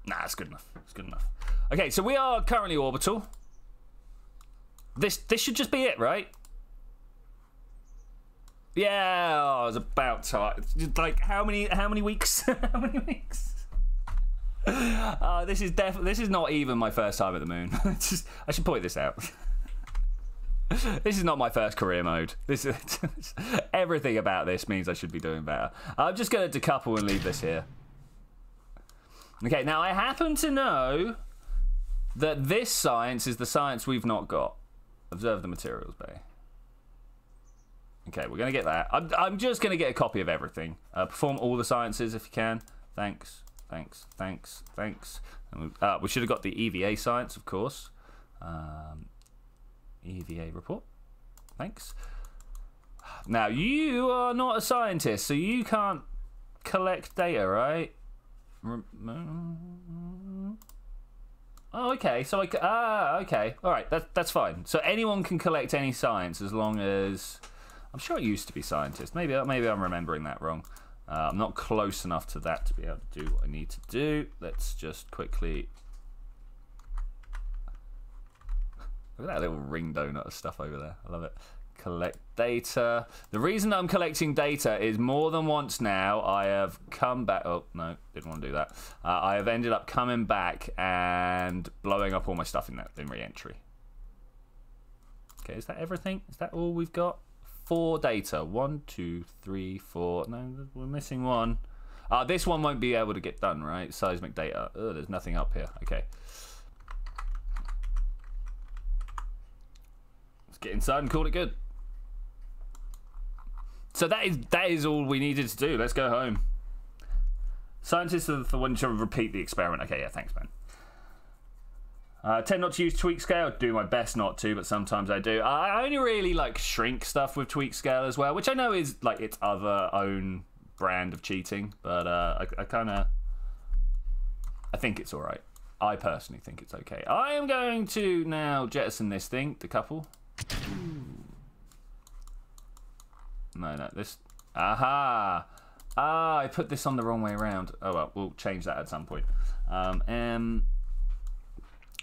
Nah, it's good enough. It's good enough. Okay, so we are currently orbital. This should just be it, right? Yeah, I was about to. Like, how many weeks? How many weeks? This is not even my first time at the moon. I should point this out. This is not my first career mode. This is everything about this means I should be doing better. I'm just going to decouple and leave this here. Okay, now I happen to know that this science is the science we've not got. Observe the materials bay. Okay, we're going to get that. I'm just going to get a copy of everything. Perform all the sciences if you can. Thanks. We should have got the EVA science, of course. EVA report. Thanks. Now, you are not a scientist, so you can't collect data, right? Oh, okay. So okay. All right. That's fine. So anyone can collect any science as long as I'm sure it used to be scientist. Maybe I'm remembering that wrong. I'm not close enough to that to be able to do what I need to do. Let's just quickly. Look at that little ring donut of stuff over there. I love it. Collect data. The reason I'm collecting data is more than once now I have come back. Oh, no, didn't want to do that. I have ended up coming back and blowing up all my stuff in re-entry. Okay, is that everything? Is that all we've got? 4 data. 1, 2, 3, 4. No, we're missing one. This one won't be able to get done, right? Seismic data. Oh, there's nothing up here. Okay. Let's get inside and call it good. So that is all we needed to do. Let's go home. Scientists are the ones to repeat the experiment. Okay, yeah, thanks, man. Tend not to use tweak scale. Do my best not to, but sometimes I do. I only really like shrink stuff with tweak scale as well, which I know is like its other own brand of cheating, but I think it's all right. I personally think it's okay. I am going to now jettison this thing, the couple. No, this. Aha! I put this on the wrong way around. Oh well, we'll change that at some point.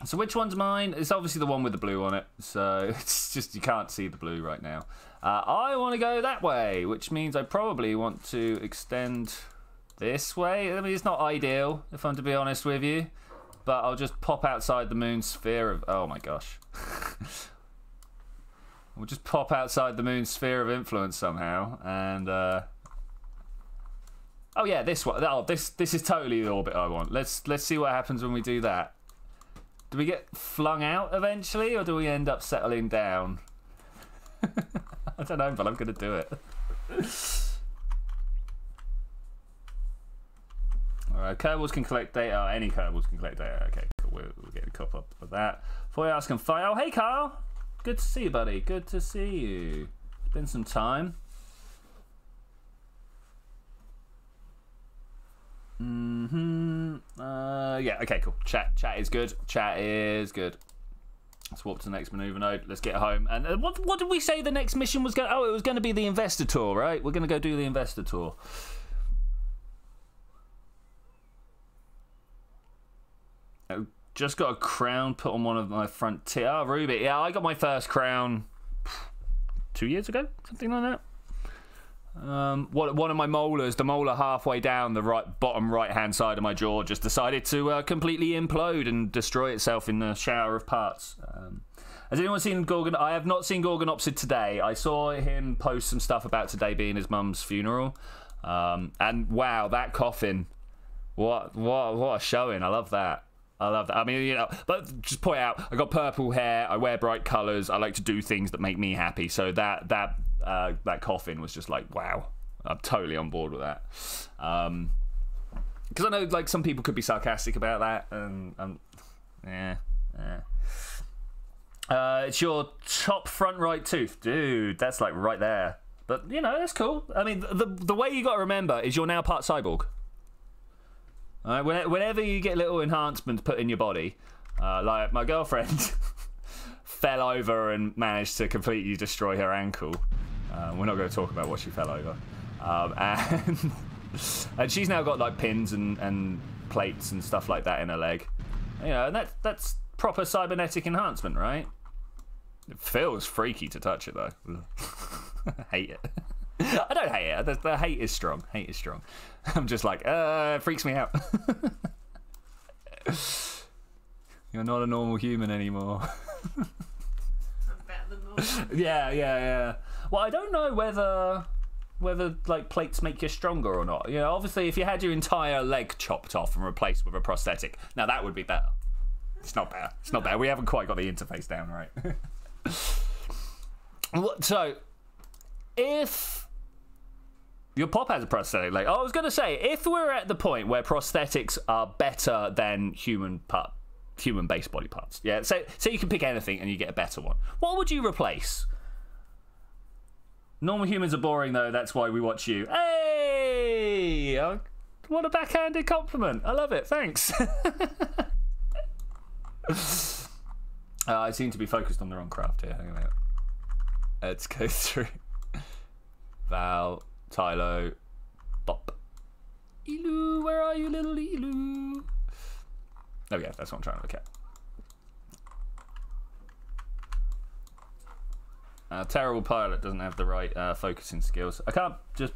So which one's mine? It's obviously the one with the blue on it. So it's just you can't see the blue right now. I want to go that way, which means I probably want to extend this way. I mean, it's not ideal, if I'm to be honest with you. But I'll just pop outside the moon's sphere of... Oh my gosh. We'll just pop outside the moon's sphere of influence somehow. And... Oh yeah, this one. Oh, this is totally the orbit I want. Let's see what happens when we do that. Do we get flung out eventually, or do we end up settling down? I don't know, but I'm going to do it. Alright, Kerbals can collect data. Any Kerbals can collect data. Okay, cool. We'll get a cop up with that. Before I ask him, fire. Oh, hey, Carl. Good to see you, buddy. Good to see you. It's been some time. Yeah, okay, cool. Chat is good. Chat is good. Let's walk to the next maneuver node. Let's get home. And what did we say the next mission was going? Oh, it was going to be the investor tour, right? We're going to go do the investor tour. I just got a crown put on one of my front teeth. Oh, Ruby. Yeah, I got my first crown 2 years ago, something like that. One of my molars, the molar halfway down the bottom right-hand side of my jaw, just decided to completely implode and destroy itself in the shower of parts. Has anyone seen Gorgon? I have not seen Gorgonopsid today. I saw him post some stuff about today being his mum's funeral, and wow, that coffin! What a showing! I love that. I love that. I mean, you know, but just point out, I got purple hair. I wear bright colours. I like to do things that make me happy. So that coffin was just like, wow. I'm totally on board with that. Because I know, like, some people could be sarcastic about that, and it's your top front right tooth, dude. That's like right there. But you know, that's cool. I mean, the way you got to remember is you're now part cyborg. All right, whenever you get little enhancements put in your body, like my girlfriend fell over and managed to completely destroy her ankle. We're not going to talk about what she fell over. And she's now got like pins and plates and stuff like that in her leg. You know, and that's proper cybernetic enhancement, right? It feels freaky to touch it though. I hate it. I don't hate it. The hate is strong. Hate is strong. I'm just like, it freaks me out. You're not a normal human anymore. I'm better than normal. Yeah. Well, I don't know whether like plates make you stronger or not. You know, obviously, if you had your entire leg chopped off and replaced with a prosthetic, now that would be better. It's not better. It's not better. We haven't quite got the interface down right. So, if your pop has a prosthetic leg, I was going to say, if we're at the point where prosthetics are better than human-based body parts, yeah. So you can pick anything and you get a better one. What would you replace? Normal humans are boring though. That's why we watch you. Hey, what a backhanded compliment. I love it. Thanks. I seem to be focused on the wrong craft here. Hang on a minute. Let's go through. Val, Tylo, Bop. Elu, where are you, little Elu? Oh yeah, that's what I'm trying to look at. Terrible pilot doesn't have the right focusing skills. I just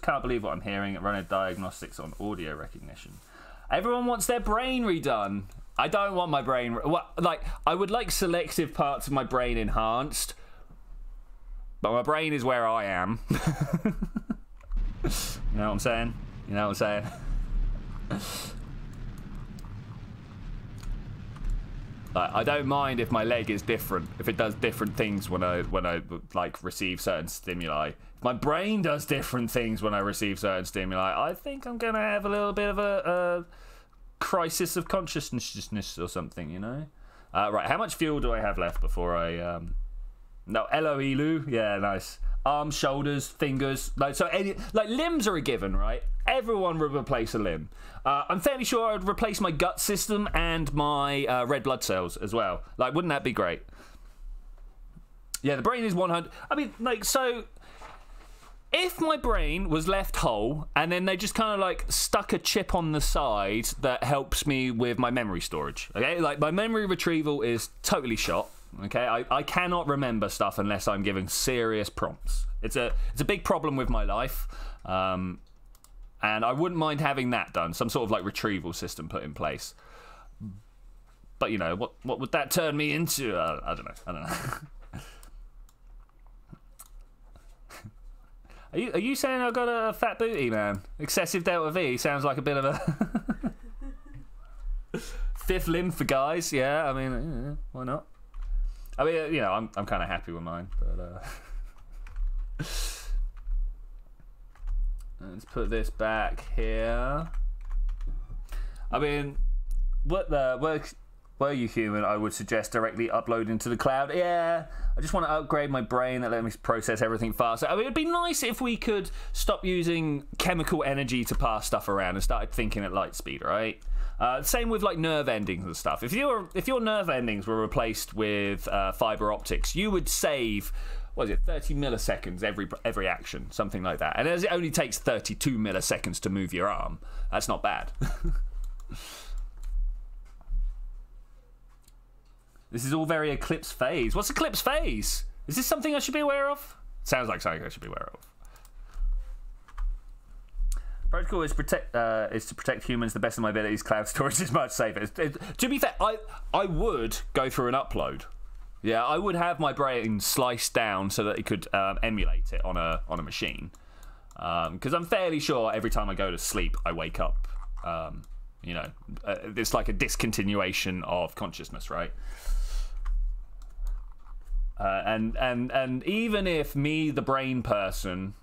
can't believe what I'm hearing at Runner Diagnostics on audio recognition. Everyone wants their brain redone. I don't want my brain. I would like selective parts of my brain enhanced, but my brain is where I am. know what I'm saying? You know what I'm saying? Like, I don't mind if my leg is different, if it does different things when I like receive certain stimuli. If my brain does different things when I receive certain stimuli, I think I'm gonna have a little bit of a crisis of consciousness or something, you know? Right, how much fuel do I have left before I no, Eloilu, yeah, nice. Arms, shoulders, fingers, like limbs are a given, right? Everyone would replace a limb. I'm fairly sure I'd replace my gut system and my red blood cells as well. Like, wouldn't that be great? Yeah, the brain is 100. I mean, like, so if my brain was left whole and then they just kind of like stuck a chip on the side that helps me with my memory storage, okay? Like, my memory retrieval is totally shot. Okay, I cannot remember stuff unless I'm given serious prompts. It's a big problem with my life, and I wouldn't mind having that done. Some sort of like retrieval system put in place. But you know, what would that turn me into? I don't know. Are you saying I've got a fat booty, man? Excessive delta V sounds like a bit of a fifth limb for guys. Yeah, I mean, why not? I mean, you know, I'm kind of happy with mine, but let's put this back here. I mean, were you human, I would suggest directly uploading to the cloud. Yeah, I just want to upgrade my brain that let me process everything faster. I mean, it'd be nice if we could stop using chemical energy to pass stuff around and started thinking at light speed, right? Same with like nerve endings and stuff. If your nerve endings were replaced with fiber optics, you would save, what is it, 30 milliseconds every action, something like that. And as it only takes 32 milliseconds to move your arm, that's not bad. This is all very Eclipse phase. What's Eclipse phase? Is this something I should be aware of? Sounds like something I should be aware of. Protocol is to protect humans. The best of my abilities. Cloud storage is much safer. To be fair, I would go through an upload. Yeah, I would have my brain sliced down so that it could emulate it on a machine. Because I'm fairly sure every time I go to sleep, I wake up. You know, it's like a discontinuation of consciousness, right? And even if me, the brain person,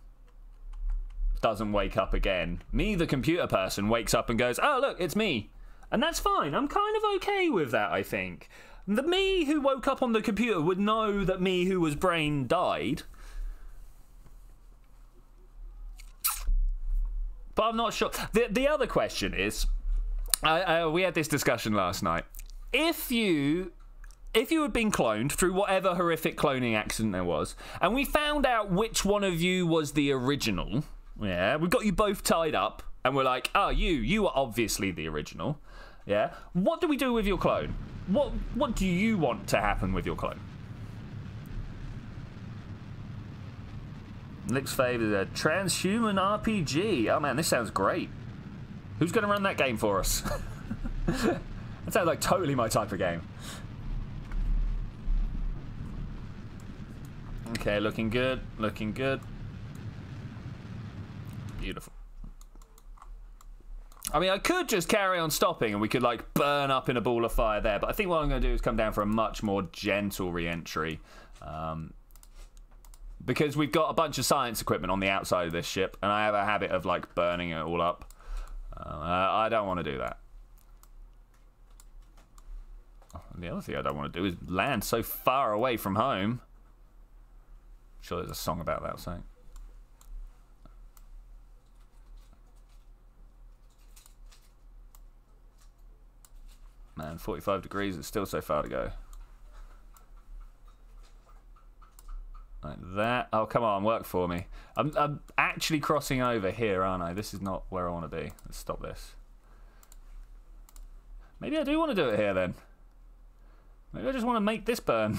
doesn't wake up again, me, the computer person, wakes up and goes, oh, look, it's me. And that's fine. I'm kind of okay with that, I think. The me who woke up on the computer would know that me who was brain died. But I'm not sure. The other question is, we had this discussion last night. If you had been cloned through whatever horrific cloning accident there was, and we found out which one of you was the original, yeah, we got you both tied up, and we're like, oh, you are obviously the original, yeah, what do we do with your clone? What do you want to happen with your clone? Nick's favourite is a transhuman RPG. Oh man, this sounds great. Who's going to run that game for us? That sounds like totally my type of game. Okay, looking good, looking good. Beautiful. I mean, I could just carry on stopping and we could like burn up in a ball of fire there, but I think what I'm going to do is come down for a much more gentle re-entry. Because we've got a bunch of science equipment on the outside of this ship, and I have a habit of like burning it all up. I don't want to do that. The other thing I don't want to do is land so far away from home. I'm sure there's a song about that or something. Man, 45 degrees, it's still so far to go. Like that. Oh, come on, work for me. I'm actually crossing over here, aren't I? This is not where I want to be. Let's stop this. Maybe I do want to do it here, then. Maybe I just want to make this burn.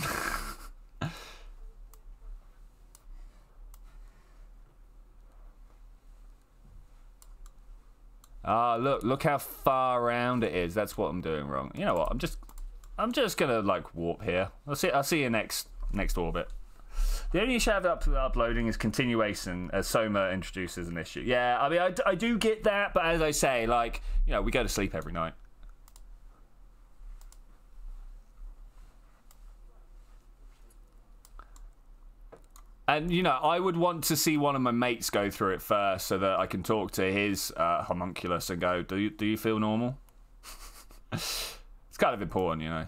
Ah, look how far around it is. That's what I'm doing wrong. You know what? I'm just gonna like warp here. I'll see you next orbit. The only issue I have uploading is continuation, as Soma introduces an issue. Yeah, I mean, I do get that, but as I say, like, you know, we go to sleep every night. And, you know, I would want to see one of my mates go through it first so that I can talk to his homunculus and go, do you feel normal? It's kind of important, you know.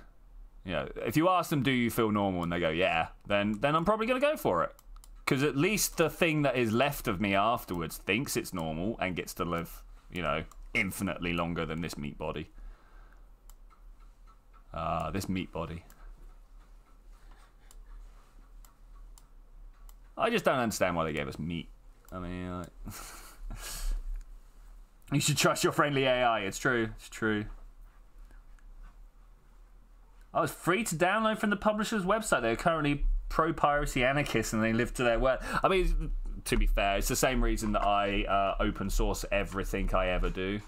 You know, if you ask them, do you feel normal, and they go, yeah, then I'm probably going to go for it. Because at least the thing that is left of me afterwards thinks it's normal and gets to live, you know, infinitely longer than this meat body. This meat body. I just don't understand why they gave us meat. I mean, like, you should trust your friendly AI. It's true. It's true. Oh, it's free to download from the publisher's website. They're currently pro-piracy anarchists and they live to their word. I mean, to be fair, it's the same reason that I open source everything I ever do.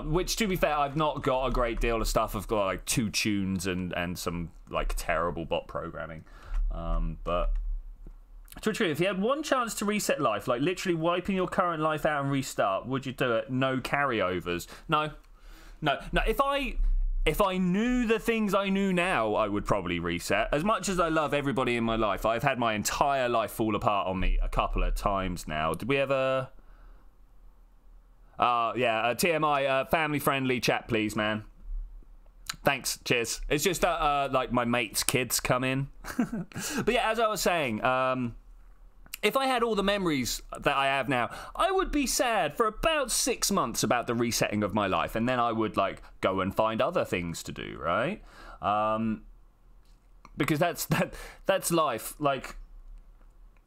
Which, to be fair, I've not got a great deal of stuff. I've got like 2 tunes and some like terrible bot programming. But Twitchi, if you had one chance to reset life, like literally wiping your current life out and restart, would you do it? No carryovers. No. If I knew the things I knew now, I would probably reset. As much as I love everybody in my life, I've had my entire life fall apart on me a couple of times now. Did we ever? Yeah, TMI, family-friendly chat, please, man. Thanks, cheers. It's just that, like, my mate's kids come in. But yeah, as I was saying, if I had all the memories that I have now, I would be sad for about 6 months about the resetting of my life, and then I would, like, go and find other things to do, right? Because that's life. Like,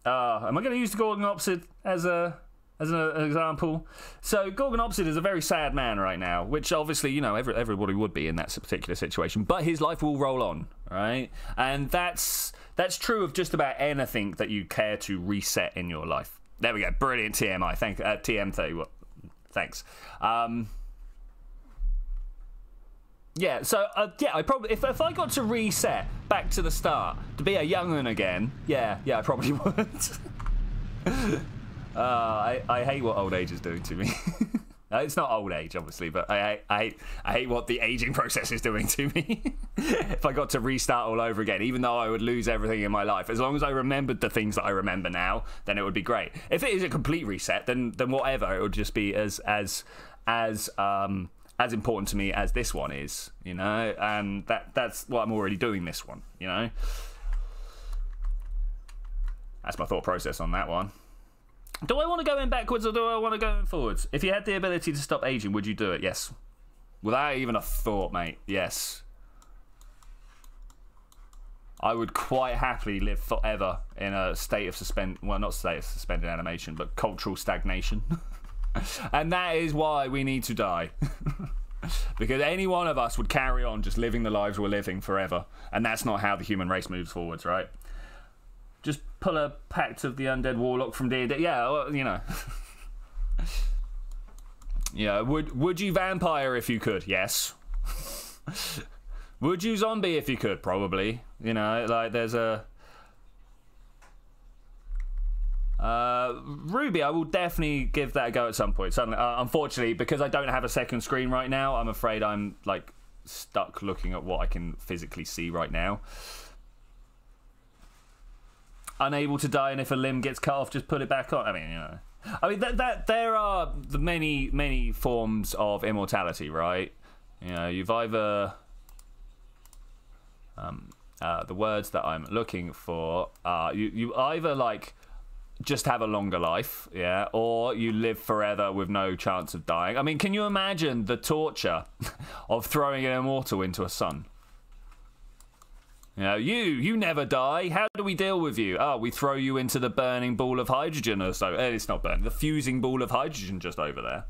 am I going to use the Gorgon Opsid as an example? So Gorgon Opsid is a very sad man right now, which obviously, you know, everybody would be in that particular situation, but his life will roll on, right? And that's true of just about anything that you care to reset in your life. There we go. Brilliant TMI. Thank TM30. Thanks. Yeah, so yeah, I probably if I got to reset back to the start to be a young'un again, yeah, I probably would. I hate what old age is doing to me. It's not old age, obviously, but I hate what the aging process is doing to me. If I got to restart all over again, even though I would lose everything in my life, as long as I remembered the things that I remember now, then it would be great. If it is a complete reset, then whatever, it would just be as important to me as this one is, you know. And that's what I'm already doing this one, you know. That's my thought process on that one. Do I want to go in backwards or do I want to go in forwards? If you had the ability to stop aging, would you do it? Yes. Without even a thought, mate. Yes. I would quite happily live forever in a state of not state of suspended animation, but cultural stagnation. And that is why we need to die. Because any one of us would carry on just living the lives we're living forever. And that's not how the human race moves forwards, right? Just pull a Pact of the Undead Warlock from D&D. Yeah, well, you know. Yeah, would you vampire if you could? Yes. Would you zombie if you could? Probably. You know, like there's a... Ruby, I will definitely give that a go at some point. Suddenly, unfortunately, because I don't have a second screen right now, I'm afraid I'm like stuck looking at what I can physically see right now. Unable to die, and if a limb gets cut off, just put it back on. I mean, you know. I mean, that there are the many forms of immortality, right? You know, you've either... the words that I'm looking for are... You either, like, just have a longer life, yeah, or you live forever with no chance of dying. I mean, can you imagine the torture of throwing an immortal into a sun? You know, you never die. How do we deal with you? Oh, we throw you into the burning ball of hydrogen or so. It's not burning. The fusing ball of hydrogen just over there.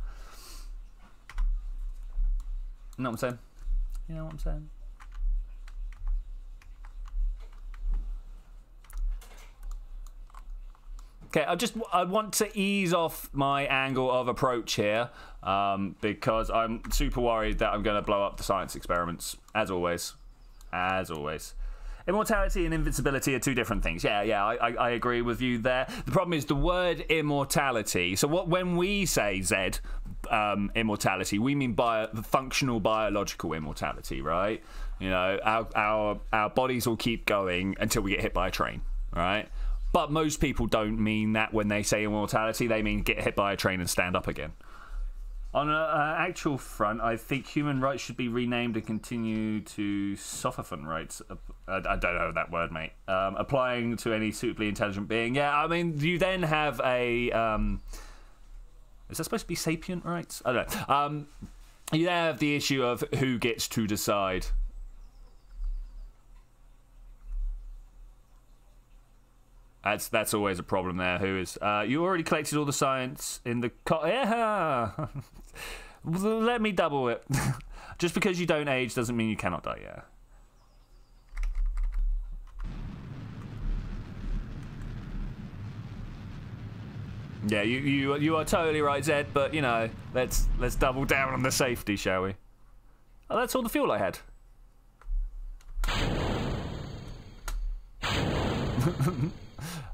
You know what I'm saying? You know what I'm saying? Okay, I want to ease off my angle of approach here because I'm super worried that I'm going to blow up the science experiments, as always. As always. Immortality and invincibility are two different things. Yeah, I agree with you there. The problem is the word immortality. So when we say Zed, immortality, we mean functional biological immortality, right? You know, our bodies will keep going until we get hit by a train, right? But most people don't mean that when they say immortality. They mean get hit by a train and stand up again. On an actual front, I think human rights should be renamed and continue to sophofon rights. I don't know that word, mate. Applying to any suitably intelligent being. Yeah, I mean, you then have a... is that supposed to be sapient rights? I don't know. You then have the issue of who gets to decide. That's always a problem there. Who is? You already collected all the science in the... Yeah! Let me double it. Just because you don't age doesn't mean you cannot die, yeah. Yeah, you are totally right, Zed, but, you know, let's double down on the safety, shall we? Oh, that's all the fuel I had.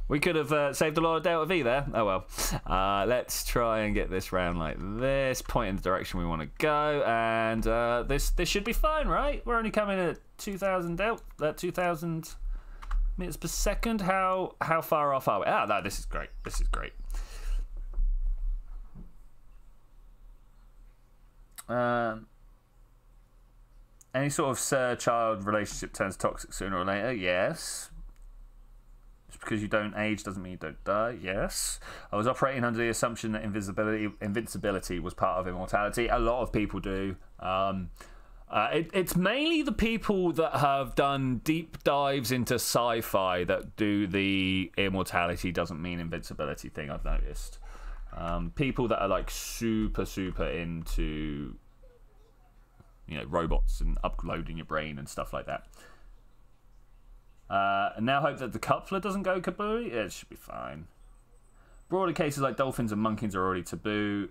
We could have saved a lot of Delta V there. Oh well. Let's try and get this round like this. Point in the direction we want to go, and this should be fine, right? We're only coming at 2,000 Delta, 2,000 meters per second. How far off are we? Ah, no, this is great. This is great. Any sort of sir-child relationship turns toxic sooner or later. Yes. Just because you don't age doesn't mean you don't die. Yes. I was operating under the assumption that invincibility was part of immortality. A lot of people do. It's mainly the people that have done deep dives into sci-fi that do the immortality doesn't mean invincibility thing, I've noticed. People that are like super into, you know, robots and uploading your brain and stuff like that. And now hope that the coupler doesn't go kabooey. Yeah, it should be fine. Broader cases like dolphins and monkeys are already taboo.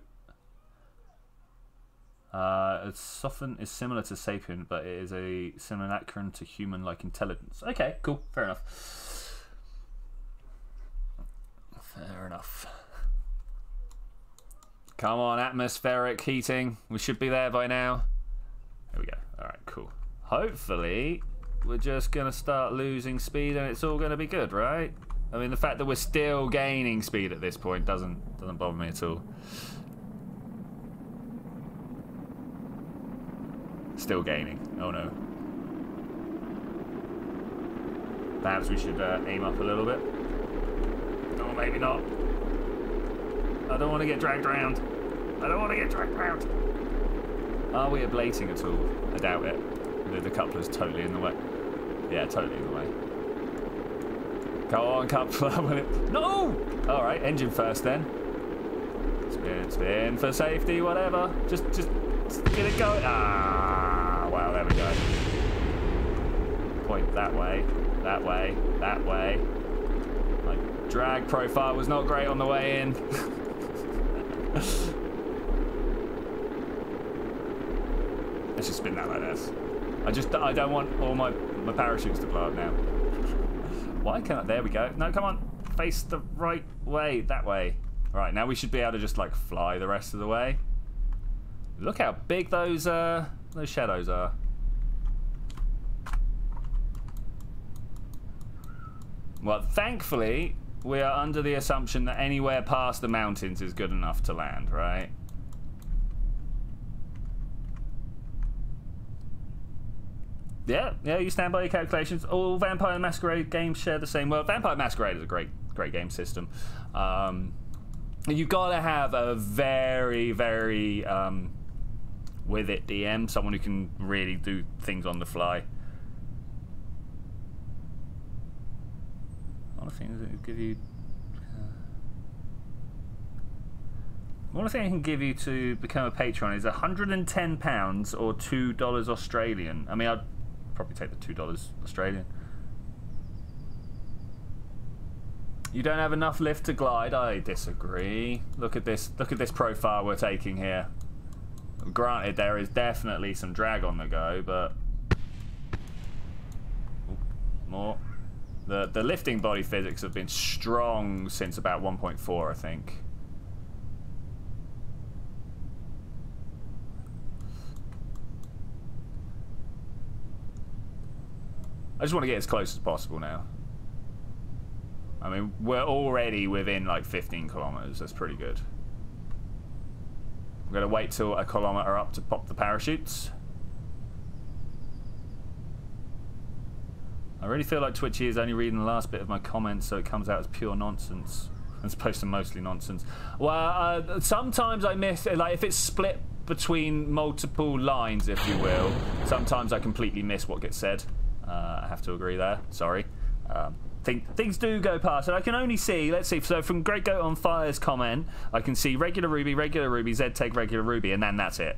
Sophon is similar to sapient, but it is a simulacrum to human-like intelligence. Okay, cool, fair enough. Fair enough. Come on, atmospheric heating. We should be there by now. There we go. All right, cool. Hopefully, we're just going to start losing speed and it's all going to be good, right? I mean, the fact that we're still gaining speed at this point doesn't bother me at all. Still gaining. Oh, no. Perhaps we should aim up a little bit. Or maybe not. I don't want to get dragged around. I don't want to get dragged around. Are we ablating at all? I doubt it. The coupler's totally in the way. Yeah, totally in the way. Go on, coupler. No! Alright, engine first then. Spin for safety, whatever. Just get it going. Ah, wow, there we go. Point that way, that way, that way. My drag profile was not great on the way in. Let's just spin that like this. I don't want all my parachutes to blow up now. Why can't I? There we go. No, come on. Face the right way. That way. Right, now we should be able to just like fly the rest of the way. Look how big those shadows are. Well, thankfully, we are under the assumption that anywhere past the mountains is good enough to land, right? Yeah, you stand by your calculations. All Vampire Masquerade games share the same world. Vampire Masquerade is a great game system. You've got to have a very with it DM, someone who can really do things on the fly. One of the things that give you. One thing I can give you to become a patron is £110 or $2 Australian. I mean, I'd probably take the $2 Australian. You don't have enough lift to glide. I disagree. Look at this profile we're taking here. Granted, there is definitely some drag on the go, but more. The lifting body physics have been strong since about 1.4, I think. I just want to get as close as possible now. I mean, we're already within like 15 kilometers. That's pretty good. I'm going to wait till a kilometer up to pop the parachutes. I really feel like Twitchi is only reading the last bit of my comments, so it comes out as pure nonsense. As opposed to mostly nonsense. Well, sometimes I miss, like if it's split between multiple lines, if you will, sometimes I completely miss what gets said. I have to agree there, sorry. Things do go past, and I can only see, let's see, so from Great Goat on Fire's comment, I can see regular Ruby, Z take regular Ruby, and then that's it.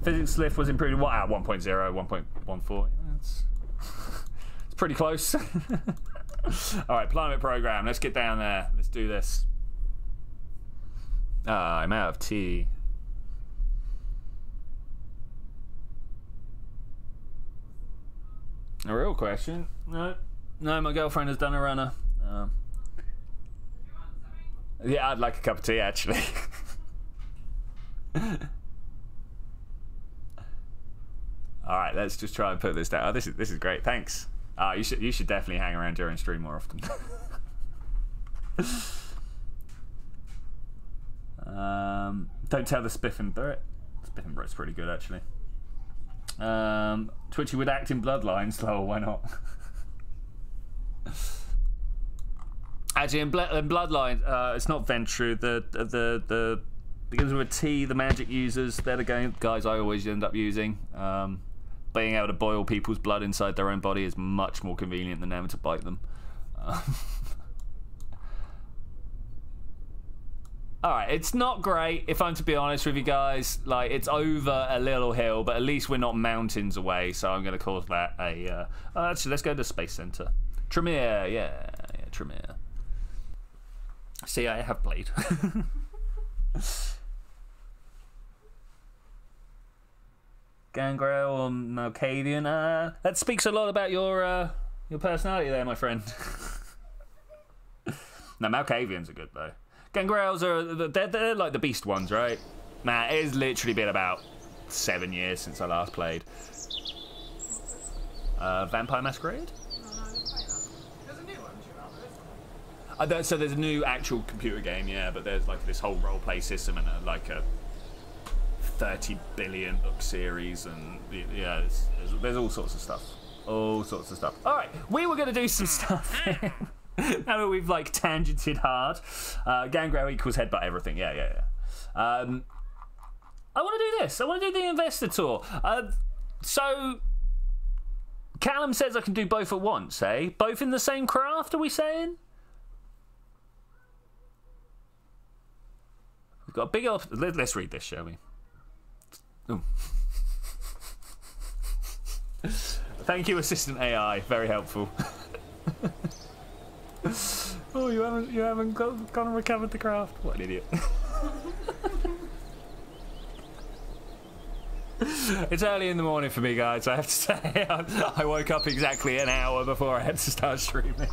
Physics lift was improved, what, at 1.0, 1.14? It's pretty close. Alright, Planet Program, let's get down there. Let's do this. I'm out of tea. A real question? No, my girlfriend has done a runner. Yeah, I'd like a cup of tea actually. All right, let's just try and put this down. Oh, this is great. Thanks. You should definitely hang around during stream more often. Don't tell the Spiffin Brit. Spiffin Brit's pretty good actually. Twitchy would act in Bloodlines. Oh, why not? Actually, in Bloodlines, it's not Ventru. The begins with a T. The magic users, they're the guys I always end up using. Being able to boil people's blood inside their own body is much more convenient than having to bite them. Alright, it's not great, if I'm to be honest with you guys. Like, it's over a little hill, but at least we're not mountains away, so I'm going to call that a... actually, let's go to the Space Center. Tremere, yeah, Tremere. See, I have played. Gangrel or Malkavian. That speaks a lot about your personality there, my friend. No, Malkavians are good, though. Gangrels are, they're like the beast ones, right? Man, it has literally been about 7 years since I last played. Vampire Masquerade? No, I didn't play that. There's a new one due out. So there's a new actual computer game, yeah, but there's like this whole roleplay system and like a 30 billion book series, and yeah, there's all sorts of stuff. All sorts of stuff. All right, we were going to do some stuff. Now that we've like tangented hard. Gangrel equals headbutt everything. Yeah. I want to do this. I want to do the investor tour. So Callum says I can do both at once, eh? Both in the same craft, are we saying? We've got a big old... Let's read this, shall we? Ooh. Thank you, Assistant AI. Very helpful. Oh, you haven't gone and recovered the craft. What an idiot. It's early in the morning for me, guys. I have to say, I woke up exactly an hour before I had to start streaming.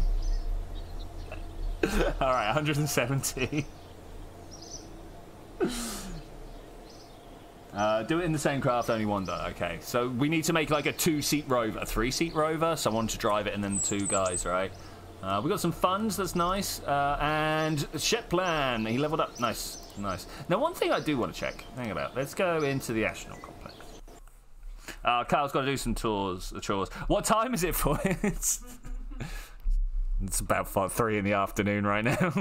All right, 170. Do it in the same craft, only one though. Okay, so we need to make like a 2-seat rover, a 3-seat rover, someone to drive it, and then 2 guys, right? We got some funds, that's nice, and Shep Plan, he leveled up, nice. Now, one thing I do want to check, hang about, let's go into the astronaut complex. Carl's got to do some chores. What time is it for? It's about 3 in the afternoon right now.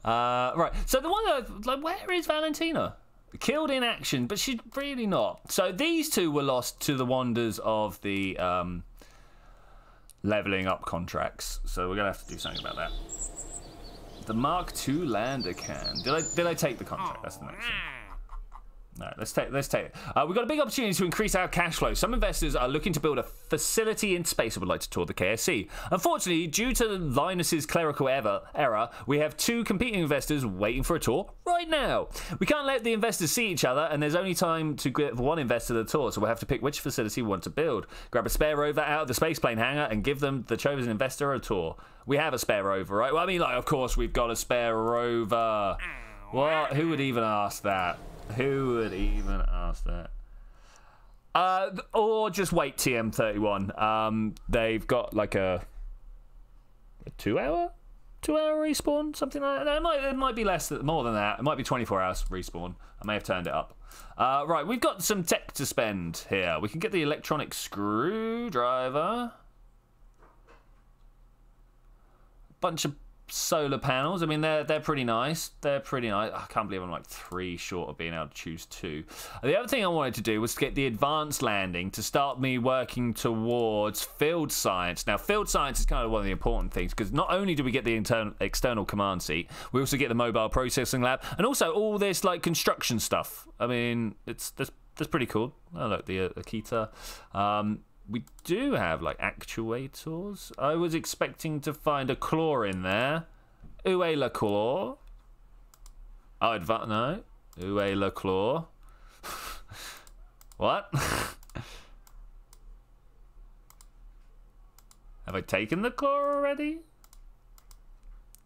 Right, so the one like, where is Valentina? Killed in action, but she's really not. So these 2 were lost to the wonders of the leveling up contracts. So we're gonna have to do something about that. The Mark II lander can. Did I take the contract? That's the next thing. No, let's take it. We've got a big opportunity to increase our cash flow. Some investors are looking to build a facility in space and would like to tour the KSC. Unfortunately, due to Linus's clerical error, we have 2 competing investors waiting for a tour right now. We can't let the investors see each other, and there's only time to give one investor the tour, so we'll have to pick which facility we want to build. Grab a spare rover out of the spaceplane hangar and give them the chosen investor a tour. We have a spare rover, right? Well, I mean, like, of course we've got a spare rover. What? Who would even ask that? Who would even ask that? Or just wait, TM31. They've got like a 2-hour respawn, something like that. It might be more than that. It might be 24 hours respawn. I may have turned it up. Right, we've got some tech to spend here. We can get the electronic screwdriver. Bunch of solar panels. I mean, they're pretty nice. They're pretty nice. I can't believe I'm like 3 short of being able to choose 2. The other thing I wanted to do was to get the advanced landing to start me working towards field science. Now, field science is kind of one of the important things because not only do we get the external command seat, we also get the mobile processing lab and also all this like construction stuff. I mean, that's pretty cool. Oh, look, the Akita. We do have, like, actuators. I was expecting to find a claw in there. Où est la claw? Oh, no. Où est la claw? What? Have I taken the claw already?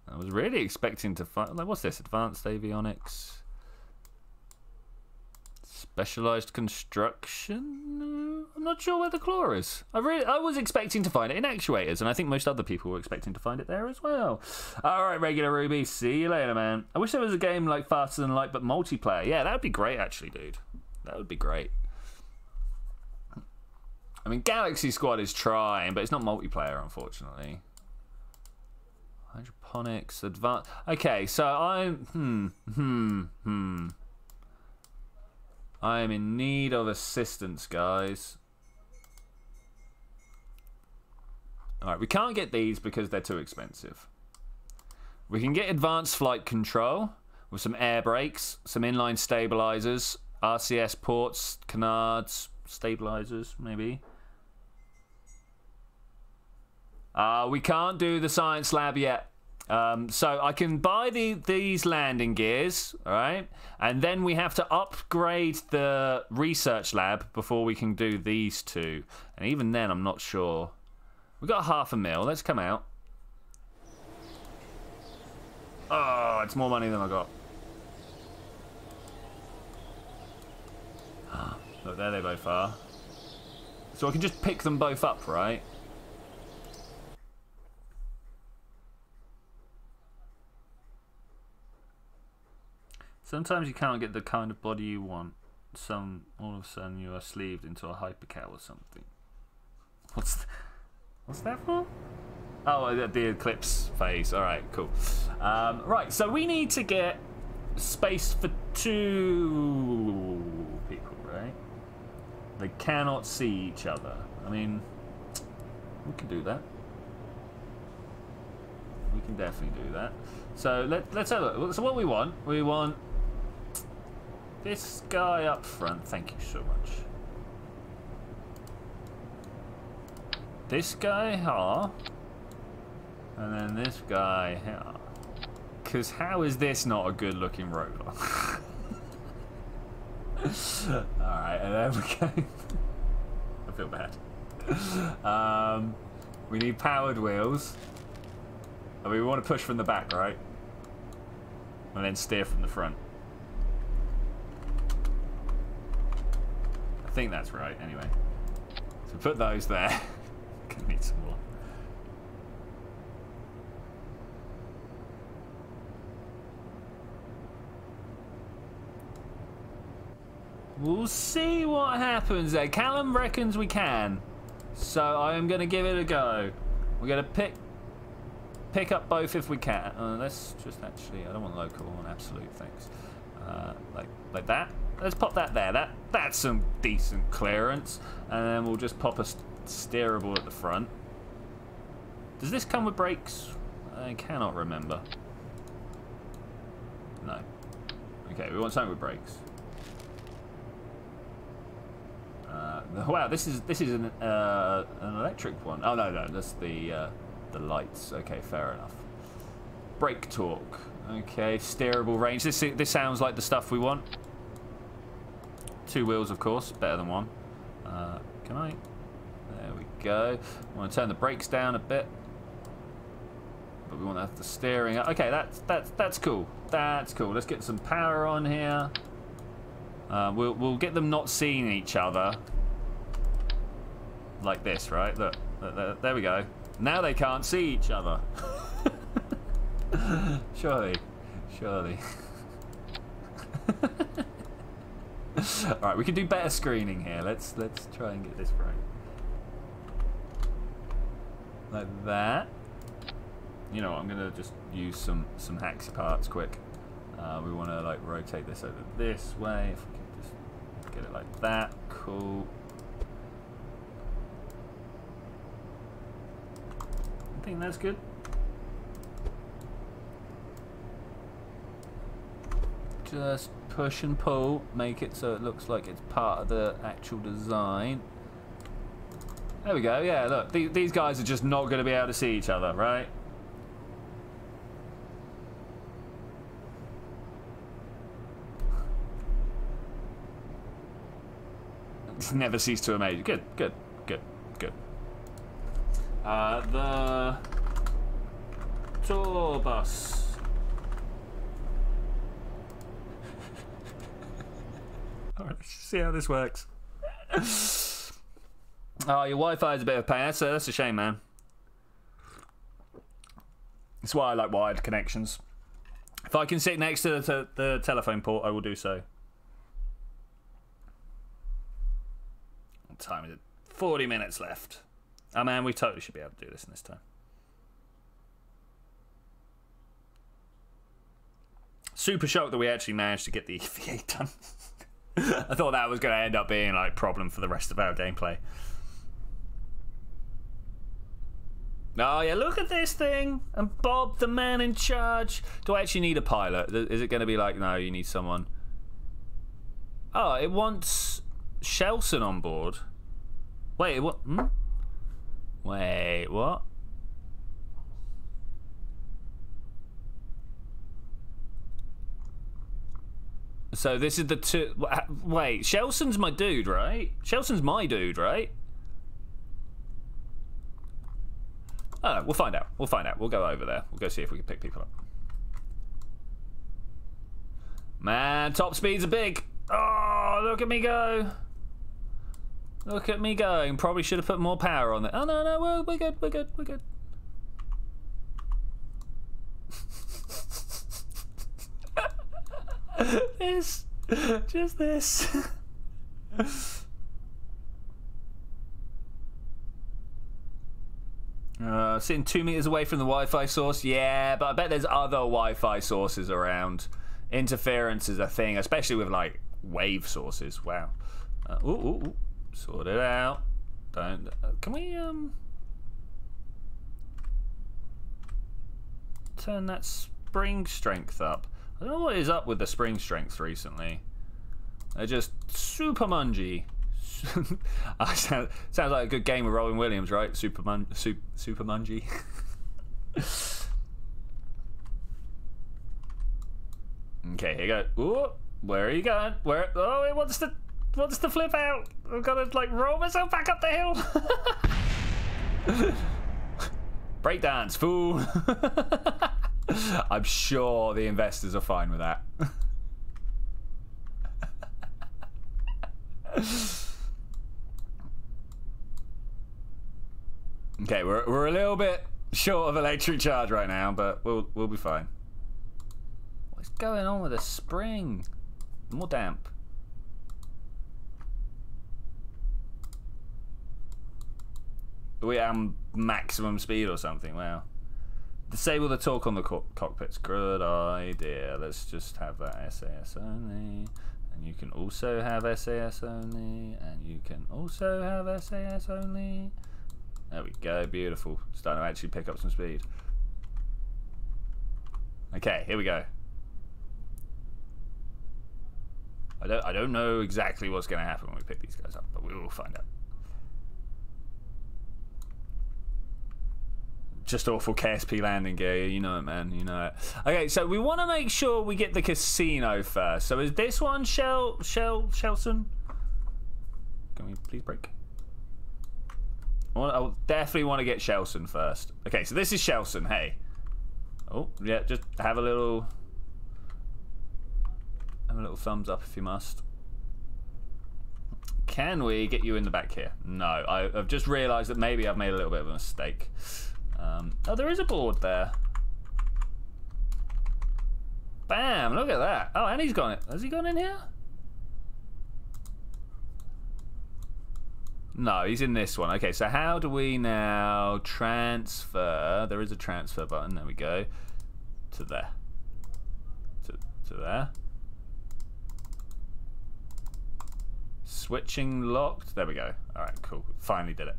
I was really expecting to find... Like, what's this? Advanced avionics... Specialized construction? I'm not sure where the claw is. I was expecting to find it in actuators, and I think most other people were expecting to find it there as well. Alright, regular Ruby, see you later, man. I wish there was a game like Faster Than Light, but multiplayer. Yeah, that would be great, actually, dude. That would be great. I mean, Galaxy Squad is trying, but it's not multiplayer, unfortunately. Hydroponics, advanced... Okay, so I'm... I am in need of assistance, guys. Alright, we can't get these because they're too expensive. We can get advanced flight control with some air brakes, some inline stabilizers, RCS ports, canards, stabilizers, maybe. We can't do the science lab yet. So I can buy these landing gears, all right? And then we have to upgrade the research lab before we can do these 2. And even then, I'm not sure. We've got $500,000. Let's come out. Oh, it's more money than I got. Look, there they both are. So I can just pick them both up, right? Sometimes you can't get the kind of body you want. All of a sudden you are sleeved into a hypercow or something. What's that for? Oh, the eclipse phase. All right, cool. Right, so we need to get space for 2 people, right? They cannot see each other. I mean, we can do that. We can definitely do that. So let's have a look. So what we want this guy up front. Thank you so much. This guy here. And then this guy here. Because how is this not a good looking rover? Alright, and there we go. I feel bad. We need powered wheels. I mean, we want to push from the back, right? And then steer from the front. I think that's right, anyway. So put those there. Gonna need some more. We'll see what happens there. Callum reckons we can. So I am going to give it a go. We're going to pick up both if we can. Let's just actually, I don't want local, I want absolute, thanks. Like that. Let's pop that there. That's some decent clearance. And then we'll just pop a steerable at the front. Does this come with brakes? I cannot remember. No. Okay, we want something with brakes. Wow, this is an electric one. Oh no, that's the lights. Okay, fair enough. Brake torque. Okay, steerable range. This sounds like the stuff we want. 2 wheels, of course, better than 1. Can I? There we go. I want to turn the brakes down a bit, but we want to have the steering. Okay, that's cool. That's cool. Let's get some power on here. We'll get them not seeing each other like this, right? Look, there we go. Now they can't see each other. Surely. All right, we can do better screening here. Let's try and get this right. Like that. You know what? I'm gonna just use some haxy parts quick. We want to like rotate this over this way. If we can just get it like that, cool. I think that's good. Just push and pull, make it so it looks like it's part of the actual design. There we go. Yeah, look, these guys are just not going to be able to see each other, right? Never cease to amaze. Good. The tour bus. Alright, let's see how this works. Oh, your Wi-Fi is a bit of a pain. That's a shame, man. That's why I like wired connections. If I can sit next to the telephone port, I will do so. What time is it? 40 minutes left. Oh man, we totally should be able to do this in this time. Super shocked that we actually managed to get the EVA done. I thought that was going to end up being like a problem for the rest of our gameplay. Oh yeah, look at this thing! And Bob, the man in charge. Do I actually need a pilot? Is it going to be like, no, you need someone? Oh, it wants Shelson on board. Wait, what? Wait, what? So this is the two. Wait, Shelson's my dude, right? Shelson's my dude, right? Oh, we'll find out. We'll find out. We'll go over there. We'll go see if we can pick people up. Man, top speeds are big. Oh, look at me go. Look at me going. Probably should have put more power on it. Oh, no, we're good. This. Just this. Sitting 2 meters away from the Wi-Fi source. Yeah, but I bet there's other Wi-Fi sources around. Interference is a thing, especially with like wave sources. Wow. Ooh. Sort it out. Don't. Can we turn that spring strength up? I don't know what is up with the spring strength recently. They're just super mungy. Sounds like a good game with Robin Williams, right? Super mungy. Okay, here you go. Ooh, where are you going? Where? Oh, it wants to flip out. I've got to like roll myself back up the hill. Breakdance, fool. I'm sure the investors are fine with that. Okay, we're a little bit short of electric charge right now, but we'll be fine. What's going on with the spring? More damp. We are maximum speed or something. Wow. Disable the talk on the cockpits. Good idea. Let's just have that SAS only. And you can also have SAS only. And you can also have SAS only. There we go. Beautiful. Starting to actually pick up some speed. Okay, here we go. I don't know exactly what's going to happen when we pick these guys up, but we will find out. Just awful KSP landing gear, you know it, man, you know it. Okay, so we want to make sure we get the casino first. So is this one Shelson? Can we please break? I definitely want to get Shelson first. Okay, so this is Shelson, hey. Oh, yeah, just have a little thumbs up if you must. Can we get you in the back here? No, I've just realised that maybe I've made a little bit of a mistake. Oh, there is a board there. Bam, look at that. Oh, and he's gone. Has he gone in here? No, he's in this one. Okay, so how do we now transfer? There is a transfer button. There we go. To there. To there. Switching locked. There we go. All right, cool. Finally did it.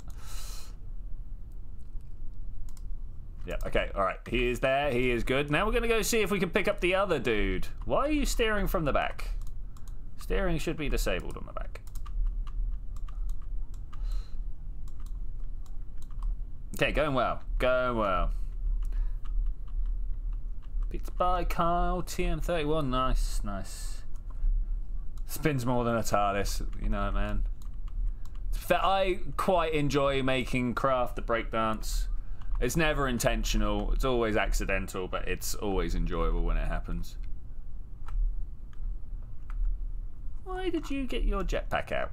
Yeah, okay, all right. He is there. He is good. Now we're going to go see if we can pick up the other dude. Why are you steering from the back? Steering should be disabled on the back. Okay, going well. Going well. Beats by Kyle, TM31. Nice, nice. Spins more than a TARDIS. You know it, man. I quite enjoy making craft the breakdance. It's never intentional, it's always accidental, but it's always enjoyable when it happens. Why did you get your jetpack out?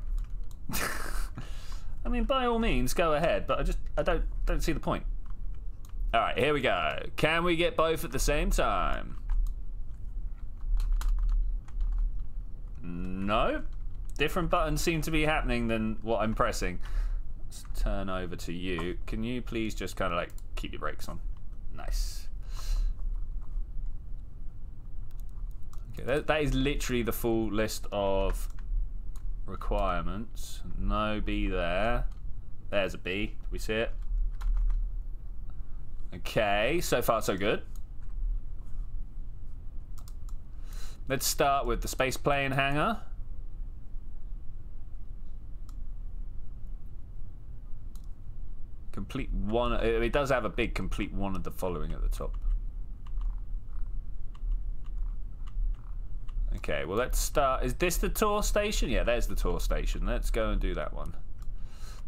I mean, by all means, go ahead, but I don't see the point. Alright, here we go. Can we get both at the same time? No. Different buttons seem to be happening than what I'm pressing. Let's turn over to you. Can you please just kind of like keep your brakes on? Nice. Okay, that is literally the full list of requirements. No B there. There's a B. Do we see it? Okay, so far so good. Let's start with the space plane hangar. Complete one. It does have a big complete one of the following at the top. Okay, well let's start. Is this the tour station? Yeah, there's the tour station. Let's go and do that one.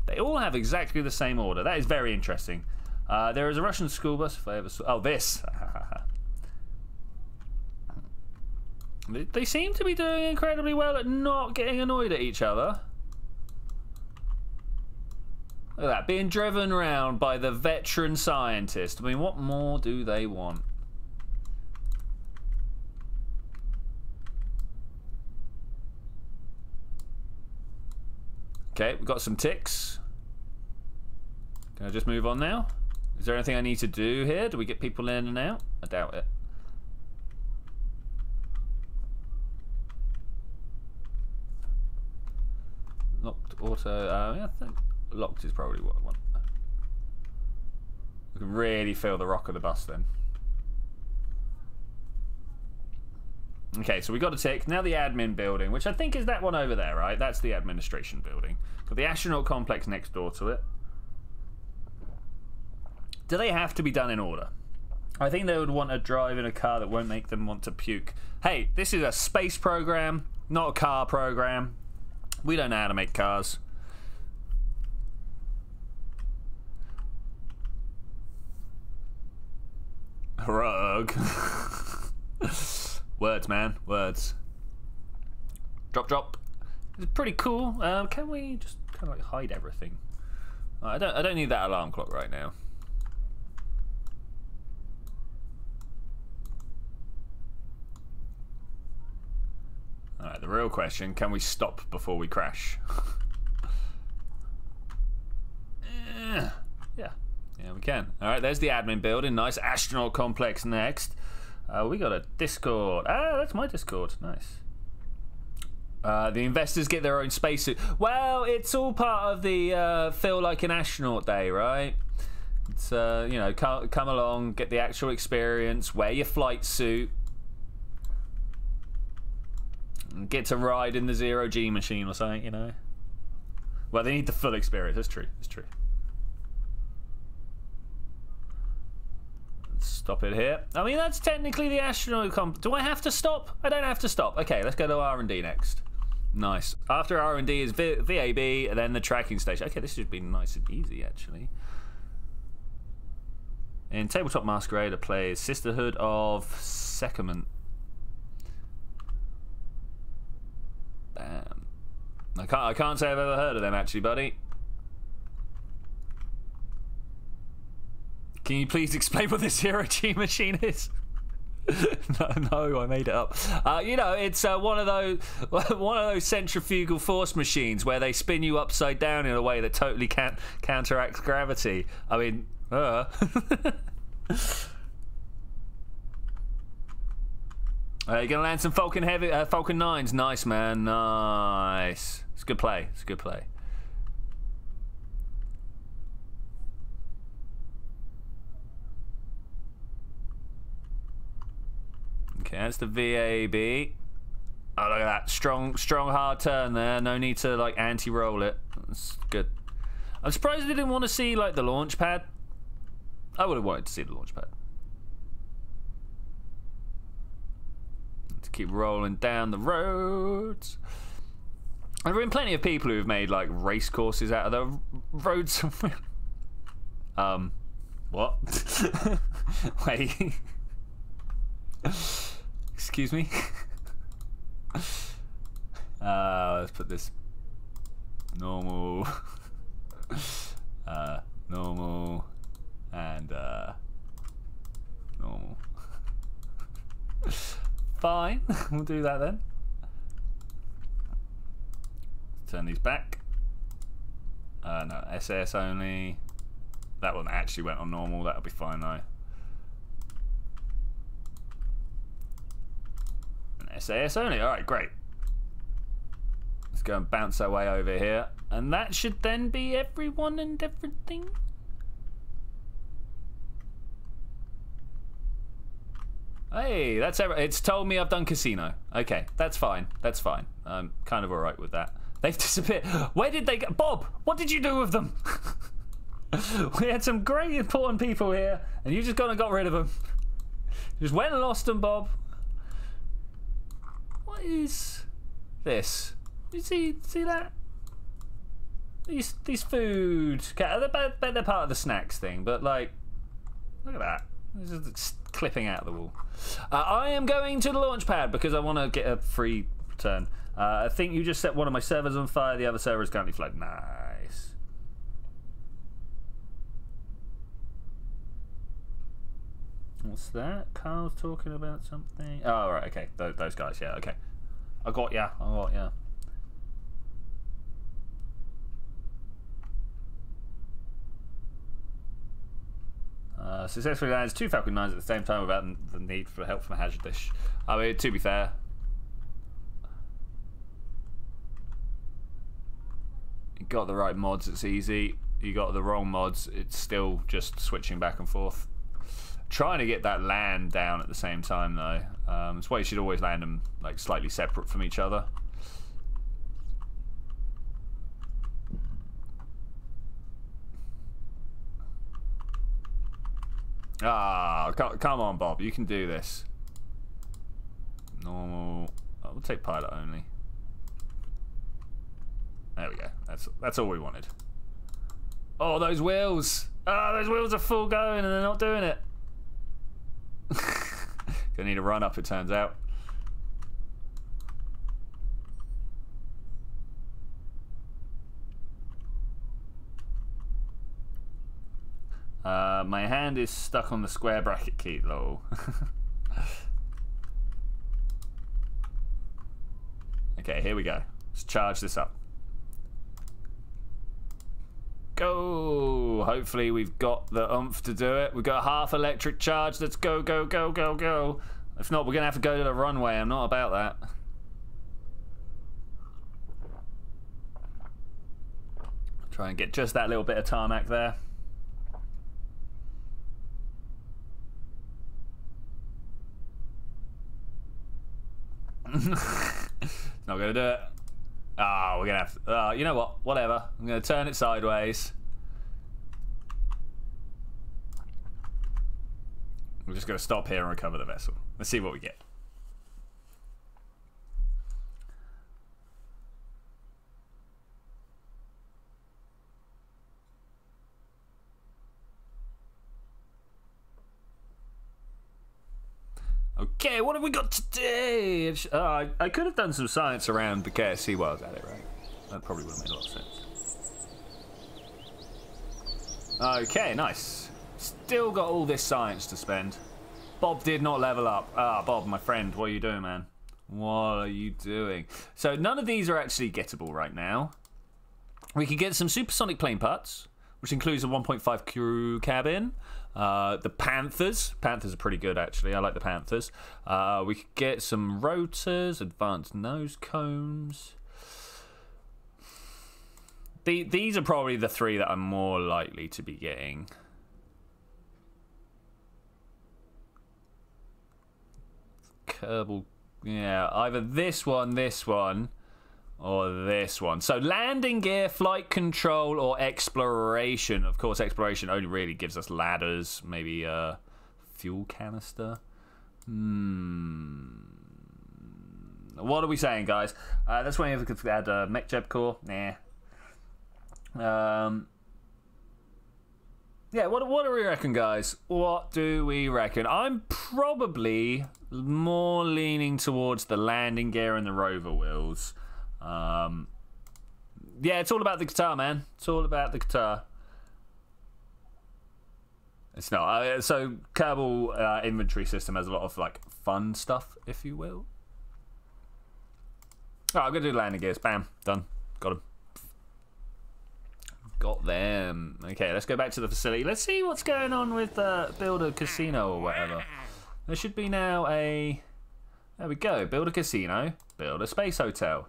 They all have exactly the same order. That is very interesting. There is a Russian school bus if I ever saw. Oh, this. They seem to be doing incredibly well at not getting annoyed at each other. Look at that, being driven around by the veteran scientist. I mean, what more do they want? Okay, we've got some ticks. Can I just move on now? Is there anything I need to do here? Do we get people in and out? I doubt it. Locked auto. Yeah, I think locked is probably what I want. We can really feel the rock of the bus then. Okay, so we got a tick. Now the admin building, which I think is that one over there, right? That's the administration building. Got the astronaut complex next door to it. Do they have to be done in order? I think they would want to drive in a car that won't make them want to puke. Hey, this is a space program, not a car program. We don't know how to make cars. Rug. Words, man. Words. Drop, drop. It's pretty cool. Can we just kind of like hide everything? I don't need that alarm clock right now. Alright, the real question, can we stop before we crash? Yeah, we can. Alright, there's the admin building. Nice astronaut complex next. We got a Discord. Ah, that's my Discord. Nice. The investors get their own spacesuit. Well, it's all part of the feel like an astronaut day, right? It's, you know, come along, get the actual experience, wear your flight suit. Get to ride in the 0G machine or something, you know. Well, they need the full experience. That's true. That's true. Let's stop it here. I mean, that's technically the astronaut comp. Do I have to stop? I don't have to stop. Okay, let's go to R&D next. Nice. After R&D is VAB, and then the tracking station. Okay, this should be nice and easy, actually. In Tabletop Masquerade, I play Sisterhood of Secament. Damn. I can't say I've ever heard of them, actually, buddy. Can you please explain what this 0G machine is? No, I made it up. You know, it's one of those centrifugal force machines where they spin you upside down in a way that totally counteracts gravity. I mean, you're gonna land some Falcon 9s. Nice, man. Nice. It's a good play. It's a good play. Okay, that's the VAB. Oh, look at that. Strong, hard turn there. No need to, like, anti-roll it. That's good. I'm surprised they didn't want to see, like, the launch pad. I would have wanted to see the launch pad. Let's keep rolling down the roads. There have been plenty of people who've made, like, race courses out of the roads. What? Wait. Excuse me? Let's put this normal, normal, and normal. Fine, we'll do that then. Turn these back. No, SAS only. That one actually went on normal, that'll be fine though. SAS only, alright, great. Let's go and bounce our way over here. And that should then be everyone and everything. Hey, that's it's told me I've done casino. Okay, that's fine, that's fine. I'm kind of alright with that. They've disappeared. Where did they go? Bob, what did you do with them? We had some great important people here, and you just gone and got rid of them. Just went and lost them, Bob. What is this? You see that? These food. They're part of the snacks thing, but like, look at that. This is just clipping out of the wall. I am going to the launch pad because I want to get a free return. I think you just set one of my servers on fire. The other server is currently flooded. Nice. What's that? Carl's talking about something. Oh, right, okay. Those guys, yeah, okay. I got ya. Successfully lands 2 Falcon 9s at the same time without the need for help from a hazard dish. I mean, to be fair. You got the right mods, it's easy. You got the wrong mods, it's still just switching back and forth. Trying to get that land down at the same time though. That's why you should always land them like slightly separate from each other. Ah, come on, Bob, you can do this. Normal. Oh, we'll take pilot only. There we go. That's all we wanted. Oh, those wheels! Ah, those wheels are full going and they're not doing it. Gonna need a run up, it turns out. My hand is stuck on the square bracket key, lol. Okay, here we go. Let's charge this up. Go! Hopefully we've got the oomph to do it. We've got half electric charge. Let's go, go, go, go, go. If not, we're going to have to go to the runway. I'm not about that. Try and get just that little bit of tarmac there. Not gonna do it. Ah, we're gonna have to, you know what? Whatever. I'm gonna turn it sideways. We're just gonna stop here and recover the vessel. Let's see what we get. Okay, what have we got today? I could have done some science around the KFC while I was at it, right? That probably would have made a lot of sense. Okay, nice. Still got all this science to spend. Bob did not level up. Ah, Bob, my friend, what are you doing, man? What are you doing? So none of these are actually gettable right now. We can get some supersonic plane parts, which includes a 1.5 crew cabin. The Panthers. Panthers are pretty good, actually. I like the Panthers. We could get some rotors, advanced nose cones. These are probably the three that I'm more likely to be getting. Kerbal. Yeah, either this one, or this one. So landing gear, flight control, or exploration. Of course, exploration only really gives us ladders, maybe a fuel canister. What are we saying, guys? That's when we could add a mech jeb core. Nah. Yeah, what do we reckon, guys? What do we reckon? I'm probably more leaning towards the landing gear and the rover wheels. Yeah, it's all about the guitar, man. It's all about the guitar. It's not. So Kerbal inventory system has a lot of like fun stuff, if you will. Alright, I'm gonna do the landing gears. Bam, done. Got them. Got them. Okay, let's go back to the facility. Let's see what's going on with build a casino or whatever. There should be now a. There we go. Build a casino. Build a space hotel.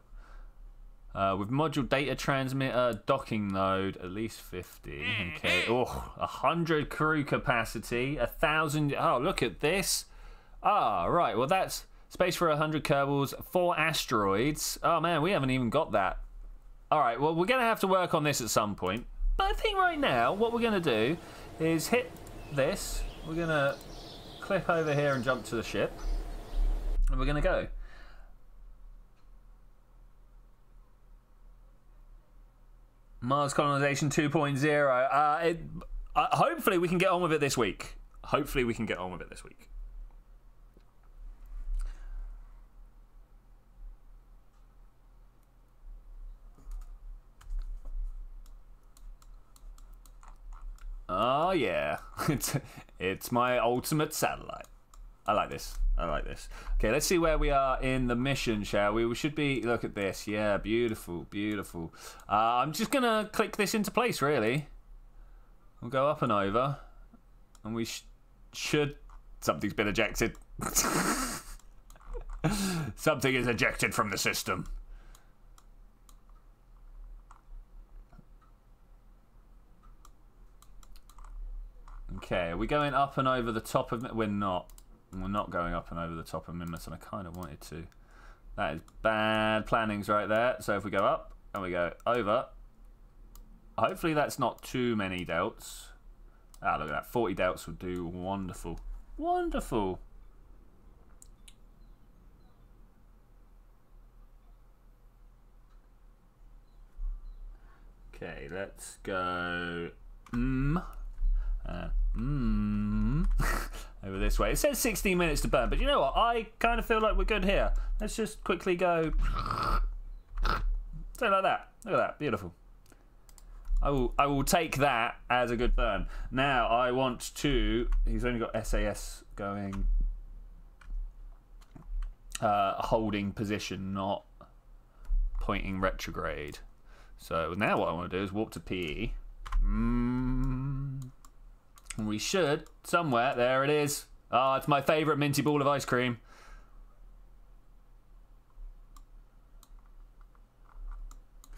With module data transmitter, docking node, at least 50. Okay. Oh, 100 crew capacity, 1,000. Oh, look at this. Ah, right. Well, that's space for 100 Kerbals, 4 asteroids. Oh man, we haven't even got that. All right. Well, we're gonna have to work on this at some point. But I think right now, what we're gonna do is hit this. We're gonna clip over here and jump to the ship, and we're gonna go. Mars colonization 2.0. Hopefully we can get on with it this week. Hopefully we can get on with it this week. Oh yeah, it's my ultimate satellite. I like this. I like this. Okay, let's see where we are in the mission, shall we? We should be... Look at this. Yeah, beautiful, beautiful. I'm just going to click this into place, really. We'll go up and over. And we should... Something's been ejected. Something is ejected from the system. Okay, are we going up and over the top of it? We're not. We're not going up and over the top of Mimus, and I kind of wanted to. That is bad plannings right there. So if we go up and we go over, hopefully that's not too many delts. Ah, look at that. 40 delts would do wonderful. Wonderful. Okay, let's go. Over this way. It says 16 minutes to burn, but you know what? I kind of feel like we're good here. Let's just quickly go. Something like that. Look at that. Beautiful. I will take that as a good burn. Now I want to. He's only got SAS going. Holding position, not pointing retrograde. So now what I want to do is warp to PE. We should somewhere. There it is. Oh, it's my favourite minty ball of ice cream.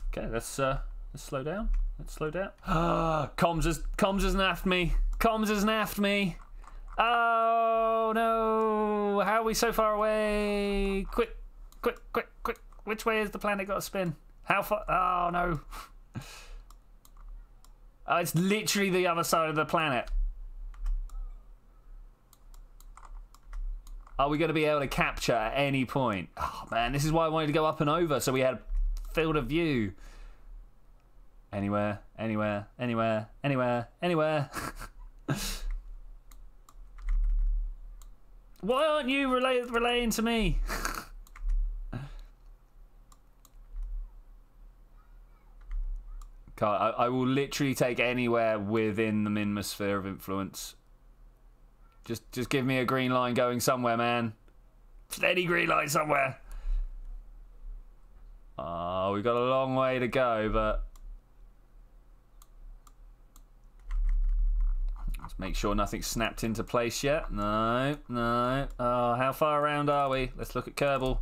Okay, let's slow down. Let's slow down. Ah, comms has naffed me. Comms has naffed me. Oh no! How are we so far away? Quick, quick, quick, quick. Which way has the planet got to spin? How far? Oh, no. Oh, it's literally the other side of the planet. Are we going to be able to capture at any point? Oh, man, this is why I wanted to go up and over, so we had a field of view. Anywhere, anywhere, anywhere, anywhere, anywhere. Why aren't you relaying to me? God, I will literally take anywhere within the Minma sphere of influence. Just give me a green line going somewhere, man. Steady green line somewhere. Oh, we've got a long way to go, but let's make sure nothing's snapped into place yet. No, no. Oh, how far around are we? Let's look at Kerbal.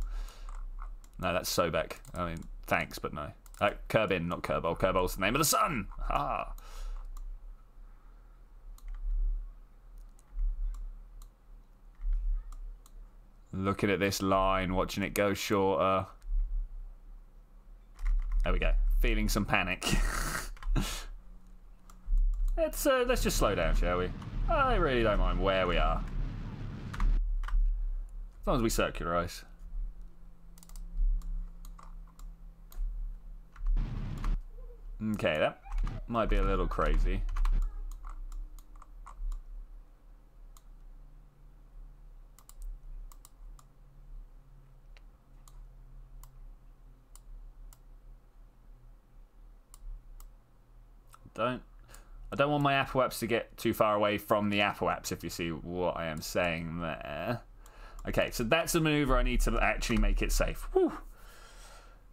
No, that's Sobek. I mean, thanks, but no. Kerbin, not Kerbal. Kerbal's the name of the sun. Ah. Looking at this line, watching it go shorter. There we go. Feeling some panic. Let's just slow down, shall we? I really don't mind where we are, as long as we circularize. Okay, that might be a little crazy. I don't want my apoaps to get too far away from the apoaps, if you see what I am saying there. Okay, so that's the maneuver I need to actually make it safe. Whew.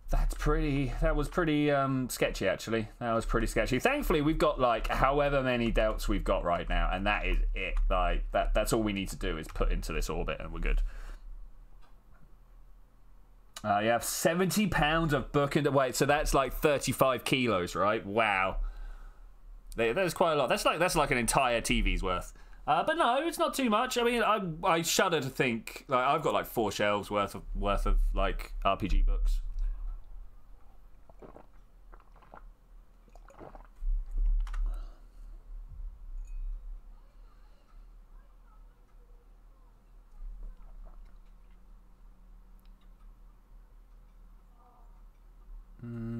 That was pretty sketchy, actually. That was pretty sketchy. Thankfully, we've got like however many delts we've got right now, and that is it. Like that's all we need to do is put into this orbit, and we're good. You have 70 pounds of book and weight, so that's like 35 kilos, right? Wow. There's quite a lot. That's like an entire TV's worth. But no, it's not too much. I mean, I shudder to think like I've got like 4 shelves worth of like RPG books.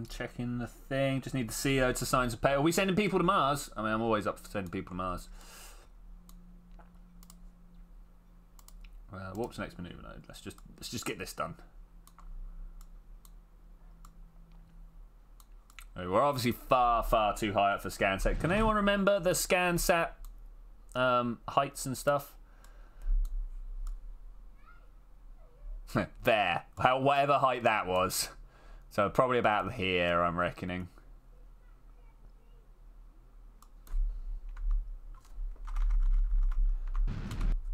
Checking the thing. Just need the CEO to sign some pay. Are we sending people to Mars? I mean, I'm always up for sending people to Mars. What's the next maneuver node? Let's just get this done. We're obviously far too high up for ScanSat. Can anyone remember the ScanSat heights and stuff? There. Whatever height that was. So probably about here, I'm reckoning.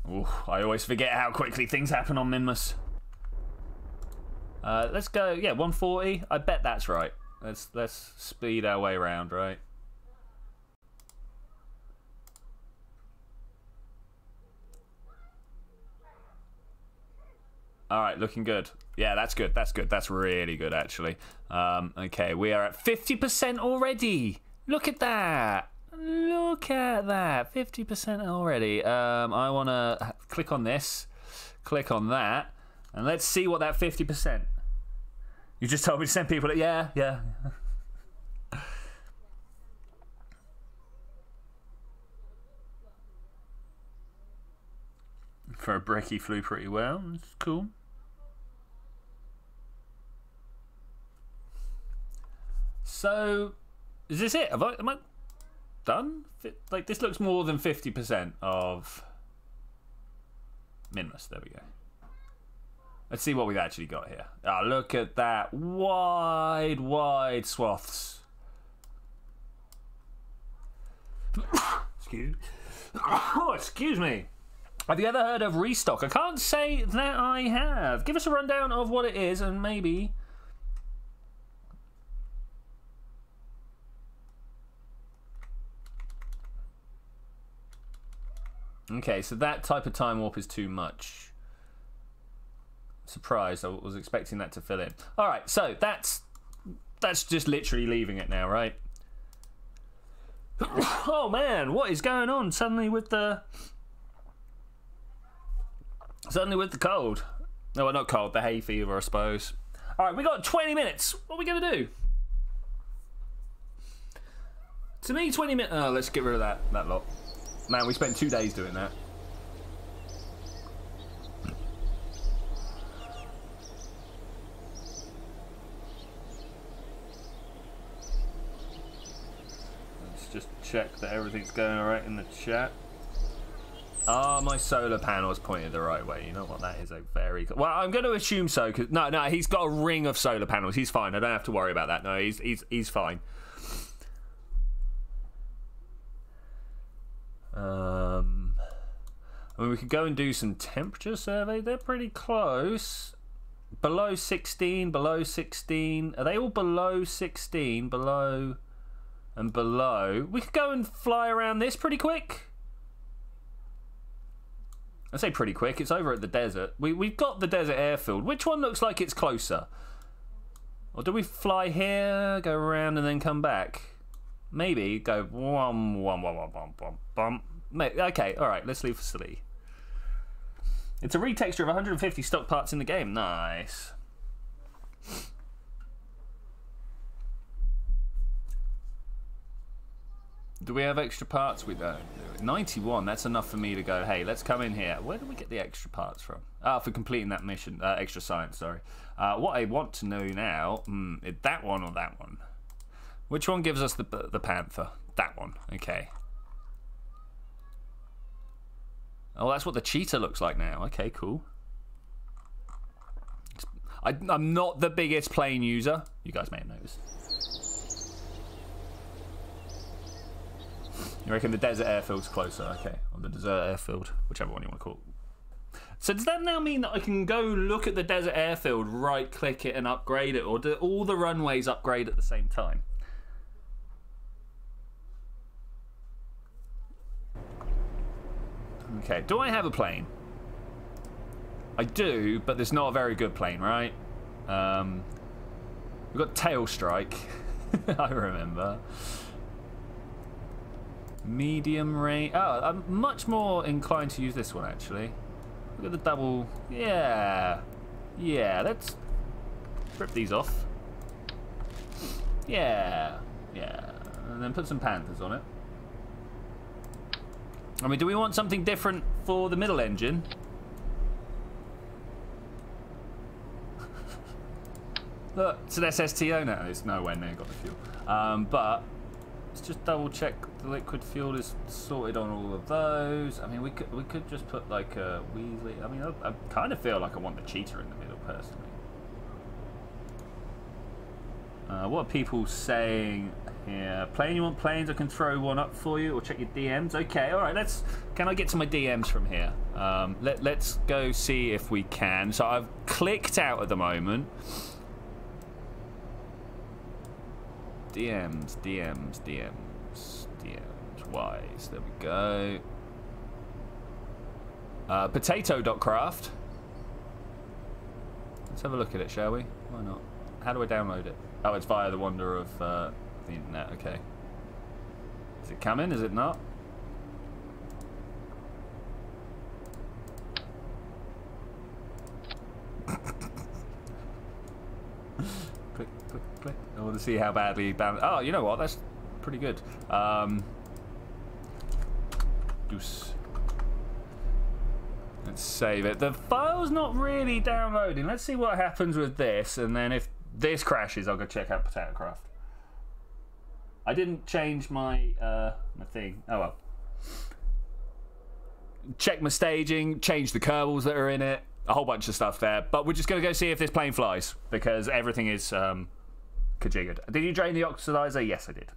Ooh, I always forget how quickly things happen on Minmus. Let's go, yeah, 140. I bet that's right. Let's speed our way around, right? All right, looking good. Yeah, that's good. That's good. That's really good, actually. Okay, we are at 50% already. Look at that. Look at that. 50% already. I want to click on this, click on that, and let's see what that 50%. You just told me to send people to... Yeah. For a brick, he flew pretty well. It's cool. So, is this it? Am I done? Like, this looks more than 50% of Minmus. There we go. Let's see what we've actually got here. Oh, look at that. Wide swaths. Excuse me. Have you ever heard of restock? I can't say that I have. Give us a rundown of what it is and maybe... Okay, so that type of time warp is too much. surprised. I was expecting that to fill in. All right, so that's just literally leaving it now, right? Oh man, what is going on suddenly with the cold? No, well, not cold, the hay fever, I suppose. All right, we got 20 minutes. What are we gonna do? To me, 20 minutes. Oh, let's get rid of that lot. Man, we spent 2 days doing that. Just check that everything's going alright in the chat. Ah, my solar panel is pointed the right way. You know what? That is a very... Well, I'm going to assume so. Cause, no, he's got a ring of solar panels. He's fine. I don't have to worry about that. No, he's fine. I mean, we could go and do some temperature survey. They're pretty close. Below 16, below 16. Are they all below 16? Below... and below. We could go and fly around this pretty quick. I say pretty quick, it's over at the desert. We've got the desert airfield. Which one looks like it's closer? Or do we fly here, go around and then come back? Maybe go okay, alright, let's leave facility. It's a retexture of 150 stock parts in the game. Nice. Do we have extra parts? We don't. 91, that's enough for me to go, hey, let's come in here. Where do we get the extra parts from? Ah, for completing that mission. Extra science, sorry. What I want to know now, is that one or that one? Which one gives us the panther? That one, okay. Oh, that's what the cheetah looks like now. Okay, cool. I'm not the biggest plane user. You guys may have noticed. You reckon the desert airfield's closer? Okay, or the desert airfield, whichever one you want to call it. So does that now mean that I can go look at the desert airfield, right-click it and upgrade it, or do all the runways upgrade at the same time? Okay, do I have a plane? I do, but there's not a very good plane, right? We've got Tail Strike. I remember. Medium range. Oh, I'm much more inclined to use this one, actually. Look at the double. Yeah. Yeah, let's rip these off. Yeah. Yeah. And then put some Panthers on it. I mean, do we want something different for the middle engine? Look, it's an SSTO now. It's nowhere near got the fuel. But let's just double check the liquid fuel is sorted on all of those. I mean, we could just put like a Weasley. I mean, I kind of feel like I want the cheetah in the middle personally. What are people saying here? Plane, you want planes? I can throw one up for you, or check your DMs. Okay, all right. Let's. Can I get to my DMs from here? Let's go see if we can. So I've clicked out at the moment. DMs, wise. There we go. Potato.craft. Let's have a look at it, shall we? Why not? How do I download it? Oh, it's via the wonder of the internet. Okay. Is it coming? Is it not? Click, click, click. I want to see how badly balanced. Oh, you know what? That's pretty good. Deuce. Let's save it. The file's not really downloading. Let's see what happens with this, and then if this crashes, I'll go check out Potato Craft. I didn't change my my thing. Oh well. Check my staging, change the Kerbals that are in it, a whole bunch of stuff there. But we're just going to go see if this plane flies, because everything is configured. Did you drain the oxidizer? Yes, I did.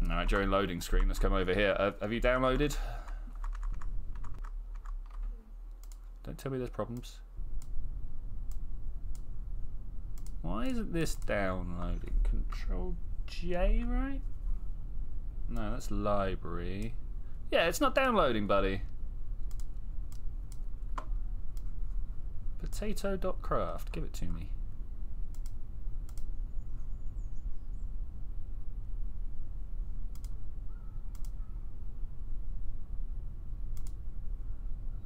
Alright, during loading screen, let's come over here. Have you downloaded? Don't tell me there's problems. Why isn't this downloading? Control J, right? No, that's library. Yeah, it's not downloading, buddy. Potato.craft. Give it to me.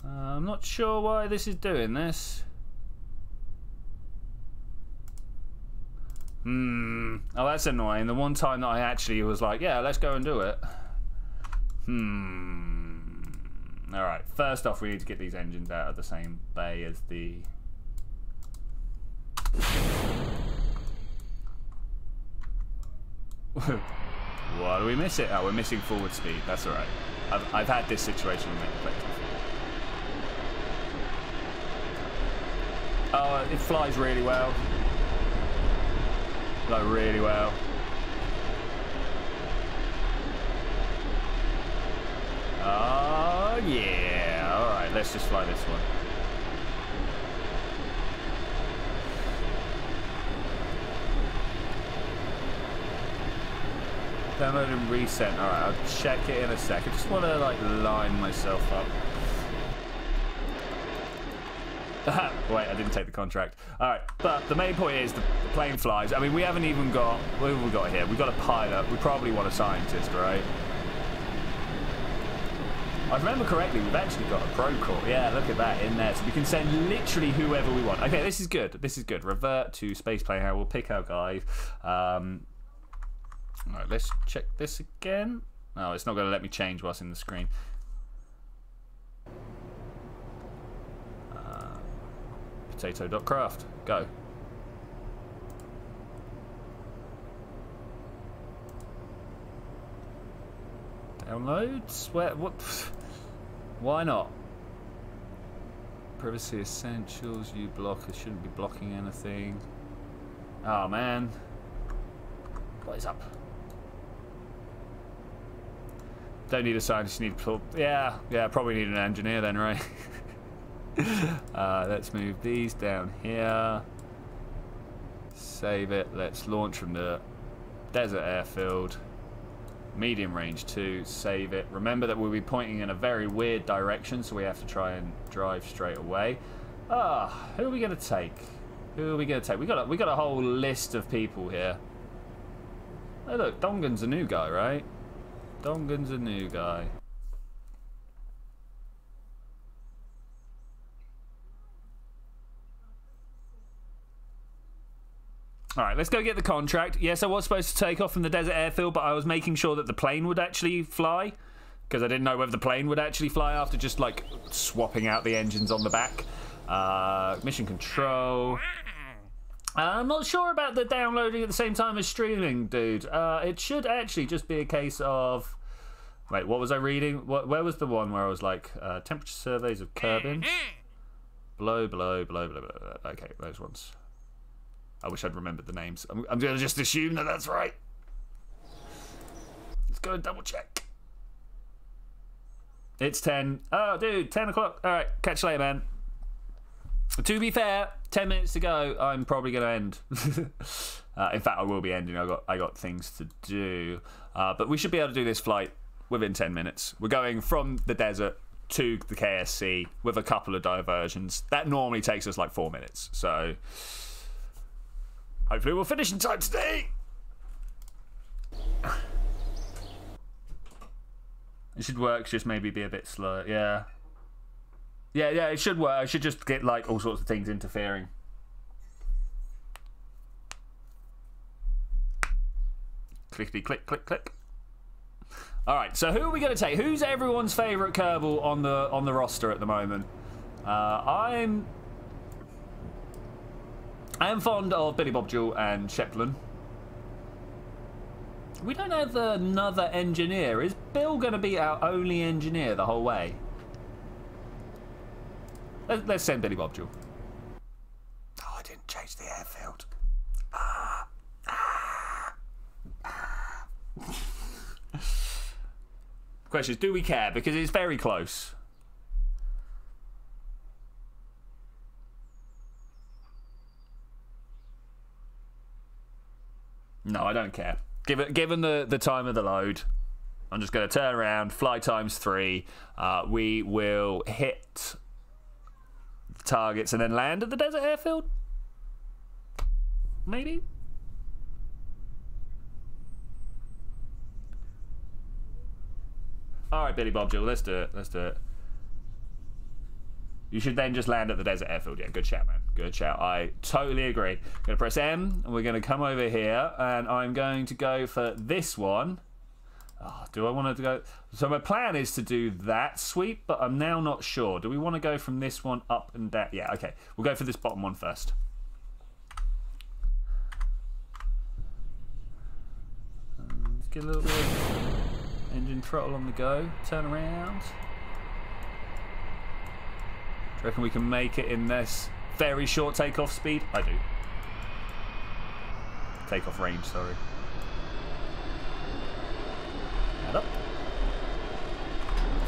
I'm not sure why this is doing this. Oh, that's annoying. The one time that I actually was like, yeah, let's go and do it. Alright, first off, we need to get these engines out of the same bay as the... Why do we miss it? Oh, we're missing forward speed. That's alright. I've had this situation with many places. Oh, it flies really well. Like, really well. Oh, yeah. Alright, let's just fly this one. Download and resend. Alright, I'll check it in a sec. I just want to, like, line myself up. Wait, I didn't take the contract. Alright, but the main point is the plane flies. I mean, we haven't even got... What have we got here? We've got a pilot. We probably want a scientist, right? I remember correctly, we've actually got a pro corps. Yeah, look at that in there. So we can send literally whoever we want. Okay, this is good. This is good. Revert to space plane. We'll pick our guys. Alright, let's check this again. Oh, it's not going to let me change what's in the screen. Potato.craft. Go. Downloads? Where? What? Why not? Privacy essentials. You blocker shouldn't be blocking anything. Oh man. What is up? Don't need a scientist. Need yeah. Probably need an engineer then, right? Let's move these down here. Save it. Let's launch from the desert airfield. Medium range 2. Save it. Remember that we'll be pointing in a very weird direction, so we have to try and drive straight away. Who are we going to take? Who are we going to take? We got a whole list of people here. Oh look, Dongan's a new guy, right? Dongan's a new guy. Alright, let's go get the contract. Yes, I was supposed to take off from the desert airfield, but I was making sure that the plane would actually fly, because I didn't know whether the plane would actually fly after just, like, swapping out the engines on the back. Mission control. I'm not sure about the downloading at the same time as streaming, dude. It should actually just be a case of... Wait, what was I reading? Where was the one where I was like, temperature surveys of Kerbal? Blow. Okay, those ones. I wish I'd remembered the names. I'm going to just assume that that's right. Let's go and double check. It's 10. Oh, dude, 10 o'clock. All right, catch you later, man. To be fair, 10 minutes to go. I'm probably going to end. In fact, I will be ending. I got things to do. But we should be able to do this flight within 10 minutes. We're going from the desert to the KSC with a couple of diversions. That normally takes us like 4 minutes. So... hopefully we'll finish in time today. It should work, just maybe be a bit slow. Yeah, it should work. I should just get like all sorts of things interfering. Clickety click, click, click. All right, so who are we going to take? Who's everyone's favourite Kerbal on the roster at the moment? I am fond of Billy Bob Jewell and Shepland. We don't have another engineer. Is Bill going to be our only engineer the whole way? Let's send Billy Bob Jewell. Oh, I didn't change the airfield. Question is, do we care? Because it's very close. No, I don't care. Given the time of the load, I'm just going to turn around, fly ×3. We will hit targets and then land at the desert airfield? Maybe? Alright, Billy Bob Joel, let's do it. Let's do it. You should then just land at the desert airfield. Yeah, good shout, man. Good shout. I totally agree. I'm going to press M, and we're going to come over here, and I'm going to go for this one. Oh, do I want to go? So my plan is to do that sweep, but I'm now not sure. Do we want to go from this one up and down? Yeah, okay. We'll go for this bottom one first. Let's get a little bit of engine throttle on the go. Turn around. Do you reckon we can make it in this very short takeoff speed? I do. Takeoff range, sorry. Head up.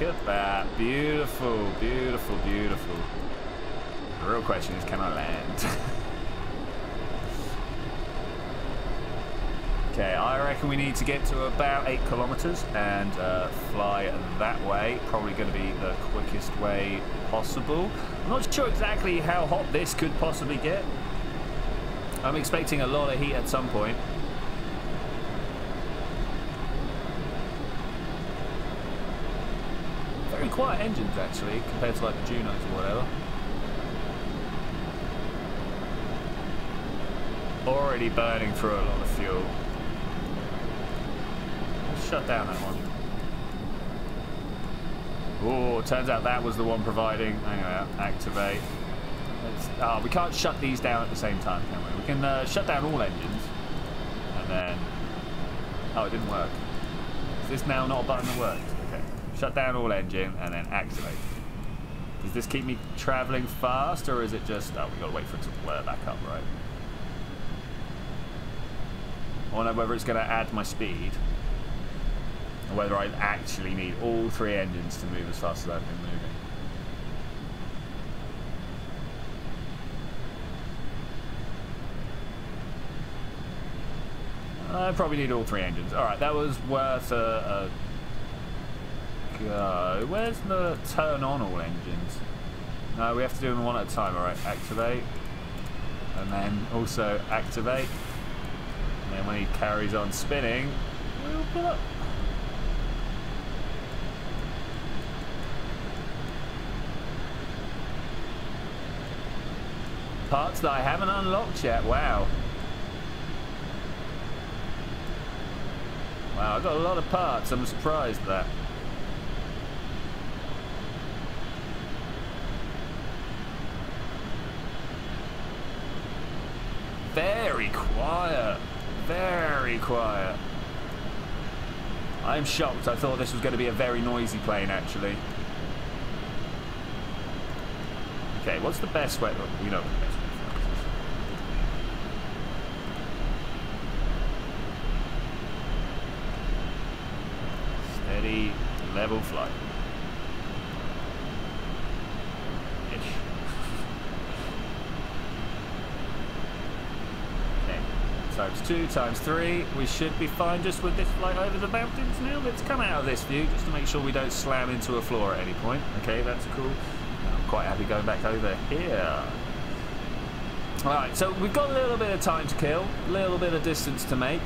Look at that. Beautiful, beautiful, beautiful. The real question is, can I land? Okay, I reckon we need to get to about 8 kilometers and fly that way. Probably going to be the quickest way possible. I'm not sure exactly how hot this could possibly get. I'm expecting a lot of heat at some point. Very quiet engines actually, compared to like the Junos or whatever. Already burning through a lot of fuel. Shut down that one. Oh, turns out that was the one providing. Hang on, activate. We can't shut these down at the same time, can we? We can shut down all engines, and then. Oh, it didn't work. Is this now not a button that works? Okay. Shut down all engine and then activate. Does this keep me traveling fast, or is it just? Oh, we've got to wait for it to blur back up, right? I wonder whether it's going to add my speed. Or whether I actually need all 3 engines to move as fast as I've been moving. I probably need all 3 engines. Alright, that was worth a go. Where's the turn on all engines? No, we have to do them one at a time. Alright, activate. And then also activate. And then when he carries on spinning, we'll pull up. Parts that I haven't unlocked yet. Wow. Wow, I've got a lot of parts. I'm surprised at that. Very quiet. Very quiet. I'm shocked. I thought this was going to be a very noisy plane, actually. Okay, what's the best way? You know what the best way. Steady, level flight. Ish. Okay, times 2, times 3. We should be fine just with this flight over the mountains now. Let's come out of this view just to make sure we don't slam into a floor at any point. Okay, that's cool. I'm quite happy going back over here. Alright, so we've got a little bit of time to kill, a little bit of distance to make.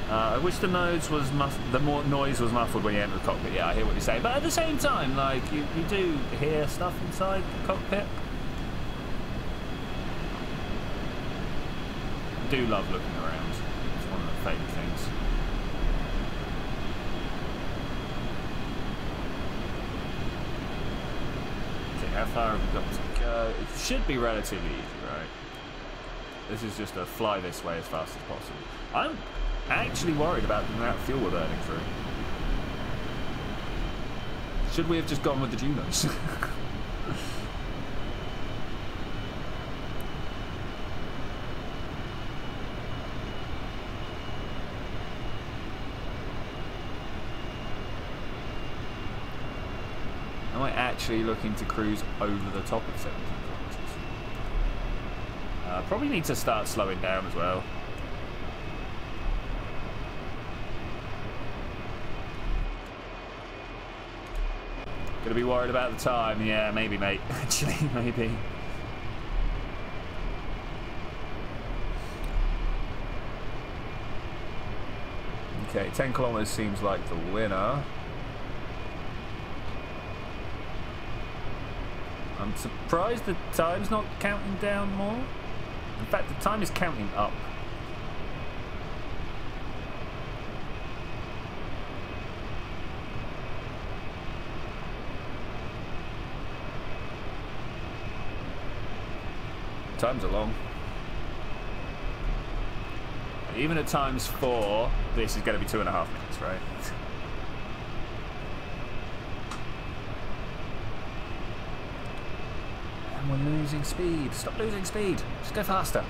I wish the noise was more noise was muffled when you enter the cockpit. Yeah, I hear what you're saying, but at the same time, like you do hear stuff inside the cockpit. I do love looking around. It's one of my favourite things. Okay, how far have we got to go? It should be relatively easy, right? This is just a fly this way as fast as possible. I'm actually worried about the amount of fuel we're burning through. Should we have just gone with the Junos? Am I actually looking to cruise over the top of 17 kilometers? Probably need to start slowing down as well. Gonna be worried about the time. Yeah, maybe, mate. Actually, maybe. Okay, 10 kilometers seems like the winner. I'm surprised the time's not counting down more. In fact, the time is counting up. Times are long. Even at times 4, this is going to be 2.5 minutes, right? And we're losing speed. Stop losing speed. Just go faster.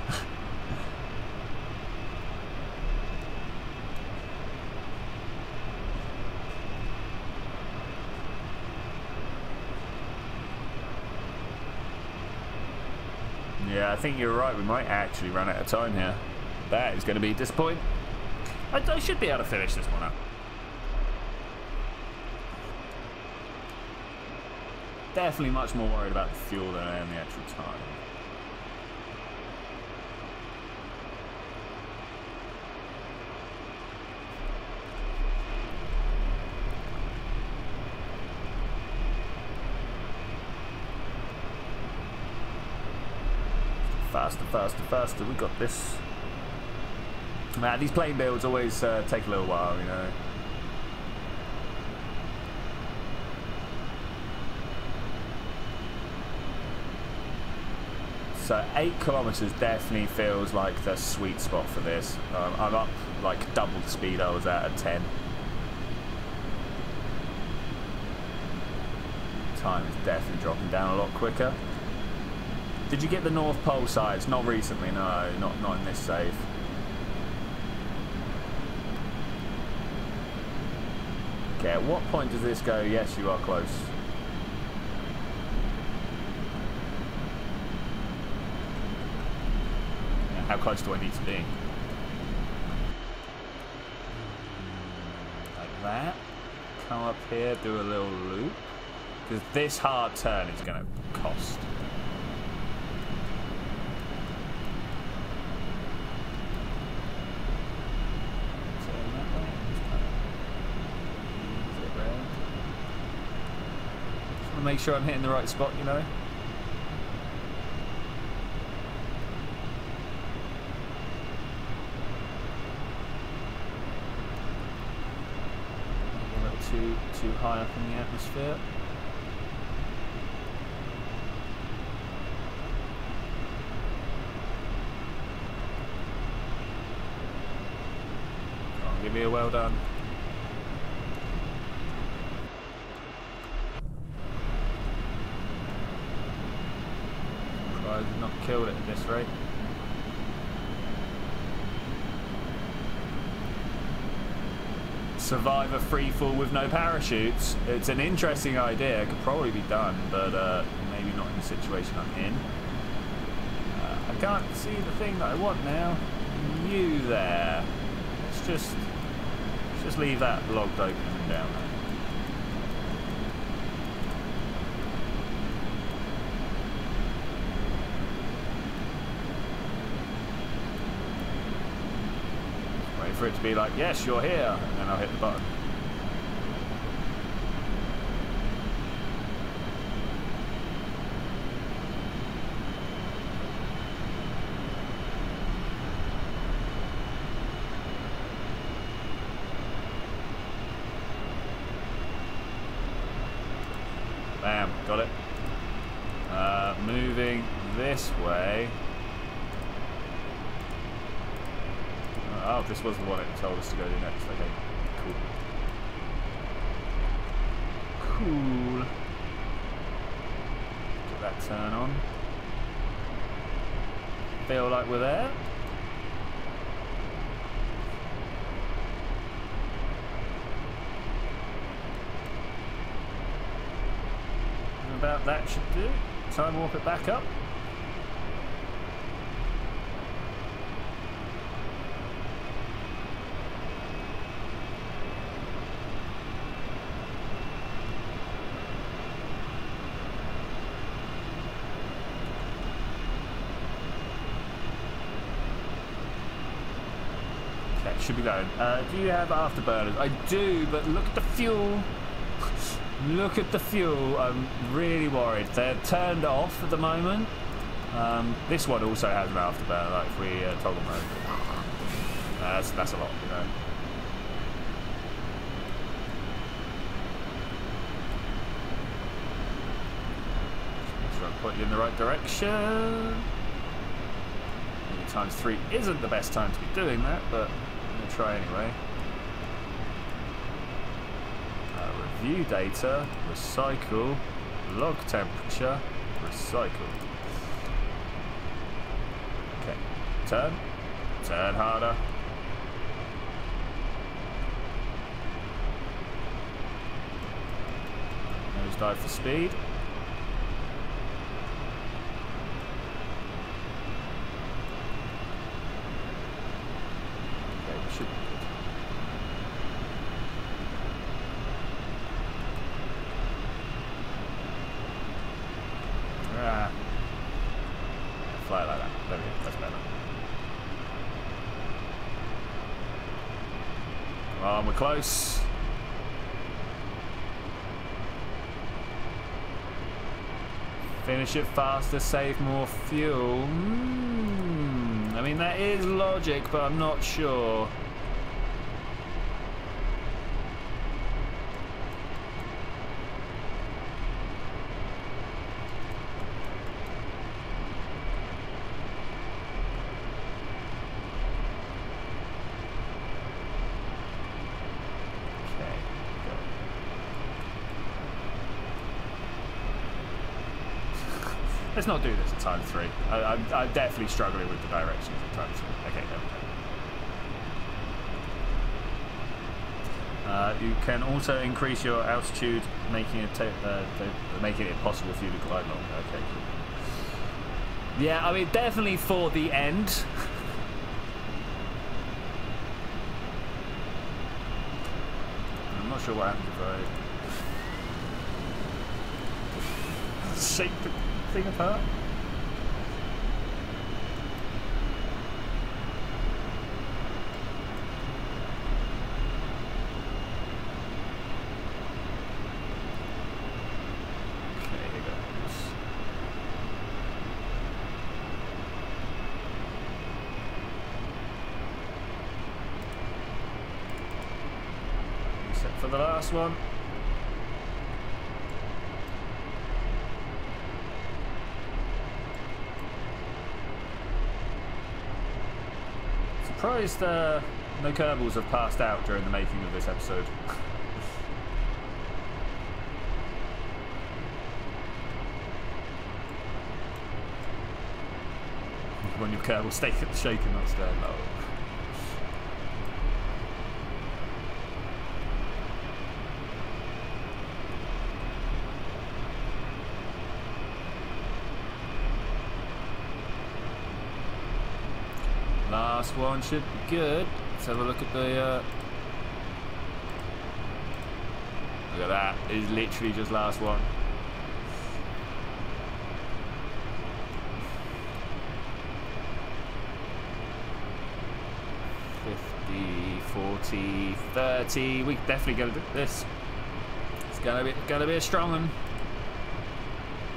Yeah, I think you're right. We might actually run out of time here. That is going to be disappointing. I should be able to finish this one up. Definitely much more worried about the fuel than I am the actual time. Faster, faster, faster. We got this. Man, these plane builds always take a little while, you know. So 8 kilometers definitely feels like the sweet spot for this. I'm up like double the speed I was at 10. Time is definitely dropping down a lot quicker. Did you get the North Pole sides? Not recently, no, not in this save. Okay, at what point does this go? Yes, you are close. Yeah, how close do I need to be? Like that. Come up here, do a little loop. Because this hard turn is going to cost. Make sure I'm hitting the right spot, you know. A little too high up in the atmosphere. Come on, give me a well done. Not killed it at this rate. Survive a free fall with no parachutes. It's an interesting idea. It could probably be done, but maybe not in the situation I'm in. I can't see the thing that I want now. You there. Let's just leave that logged open and down there. For it to be like, yes, you're here, and then I'll hit the button. Bam, got it. Moving this way. Oh, this was the one it told us to go to next. Okay, cool. Cool. Get that turn on. Feel like we're there. And about that should do. Time warp it back up. should be going. Do you have afterburners? I do, but look at the fuel. Look at the fuel. I'm really worried. They're turned off at the moment. This one also has an afterburner, like if we toggle mode. That's a lot, you know. Make sure I put you in the right direction. Maybe ×3 isn't the best time to be doing that, but I'm going to try anyway. Review data, recycle, log temperature, recycle. Okay, turn harder. Nosedive for speed. Okay, we should. Fly like that. There we go. That's better. Come on, we're close. Finish it faster, save more fuel. I mean, that is logic, but I'm not sure. Let's not do this at ×3. I'm definitely struggling with the directions at ×3. Okay, there we go. You can also increase your altitude, making it possible for you to glide longer. Okay, cool. Yeah, I mean, definitely for the end. I'm not sure what happens if I shake the thing apart. Okay, here goes. Set for the last one. Surprised no Kerbals have passed out during the making of this episode. When your Kerbal shaking, not staying low. Last one should be good. Let's have a look at the. Look at that. It's literally just last one. $50, $40, $30. We definitely gonna do this. It's gonna be a strong one.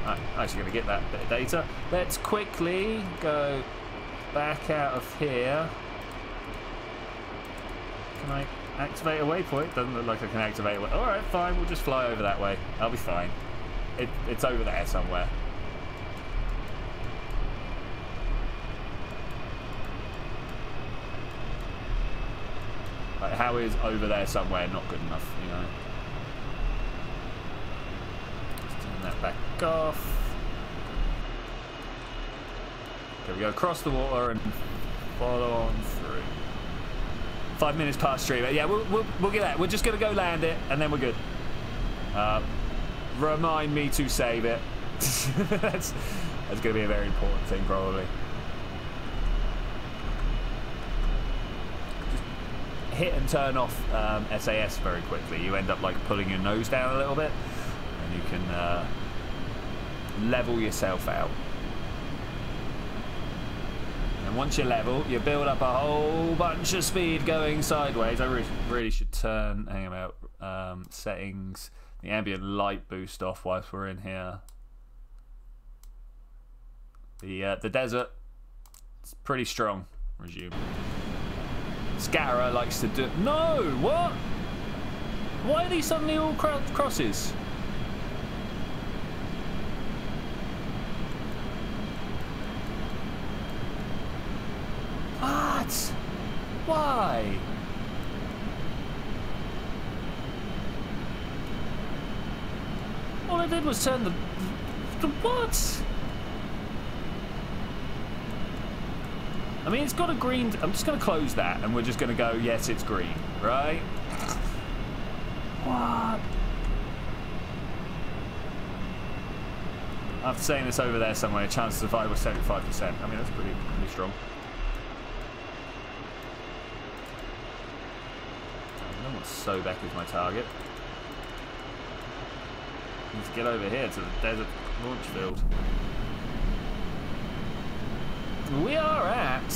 I'm actually gonna get that bit of data. Let's quickly go back out of here. Can I activate a waypoint? Doesn't look like I can activate a waypoint. Alright, fine, we'll just fly over that way. I'll be fine. It's over there somewhere. Like, how is over there somewhere not good enough, you know? Let's turn that back off. Okay, we go across the water and follow on through. 5 minutes past stream. Yeah, we'll get that. We're just going to go land it, and then we're good. Remind me to save it. that's going to be a very important thing, probably. Just hit and turn off SAS very quickly. You end up like pulling your nose down a little bit, and you can level yourself out. And once you're level, you build up a whole bunch of speed going sideways. I really should turn, hang about, settings, the ambient light boost off whilst we're in here. The desert, it's pretty strong. Resume. Scatterer likes to do... No! What? Why are these suddenly all crosses? What? Why? All I did was turn the what? I mean, it's got a green... I'm just going to close that, and we're just going to go, yes, it's green, right? What? After saying this over there somewhere, chance to survive was 75%. I mean, that's pretty strong. No one's so back is my target. Need to get over here to the desert launch field. We are at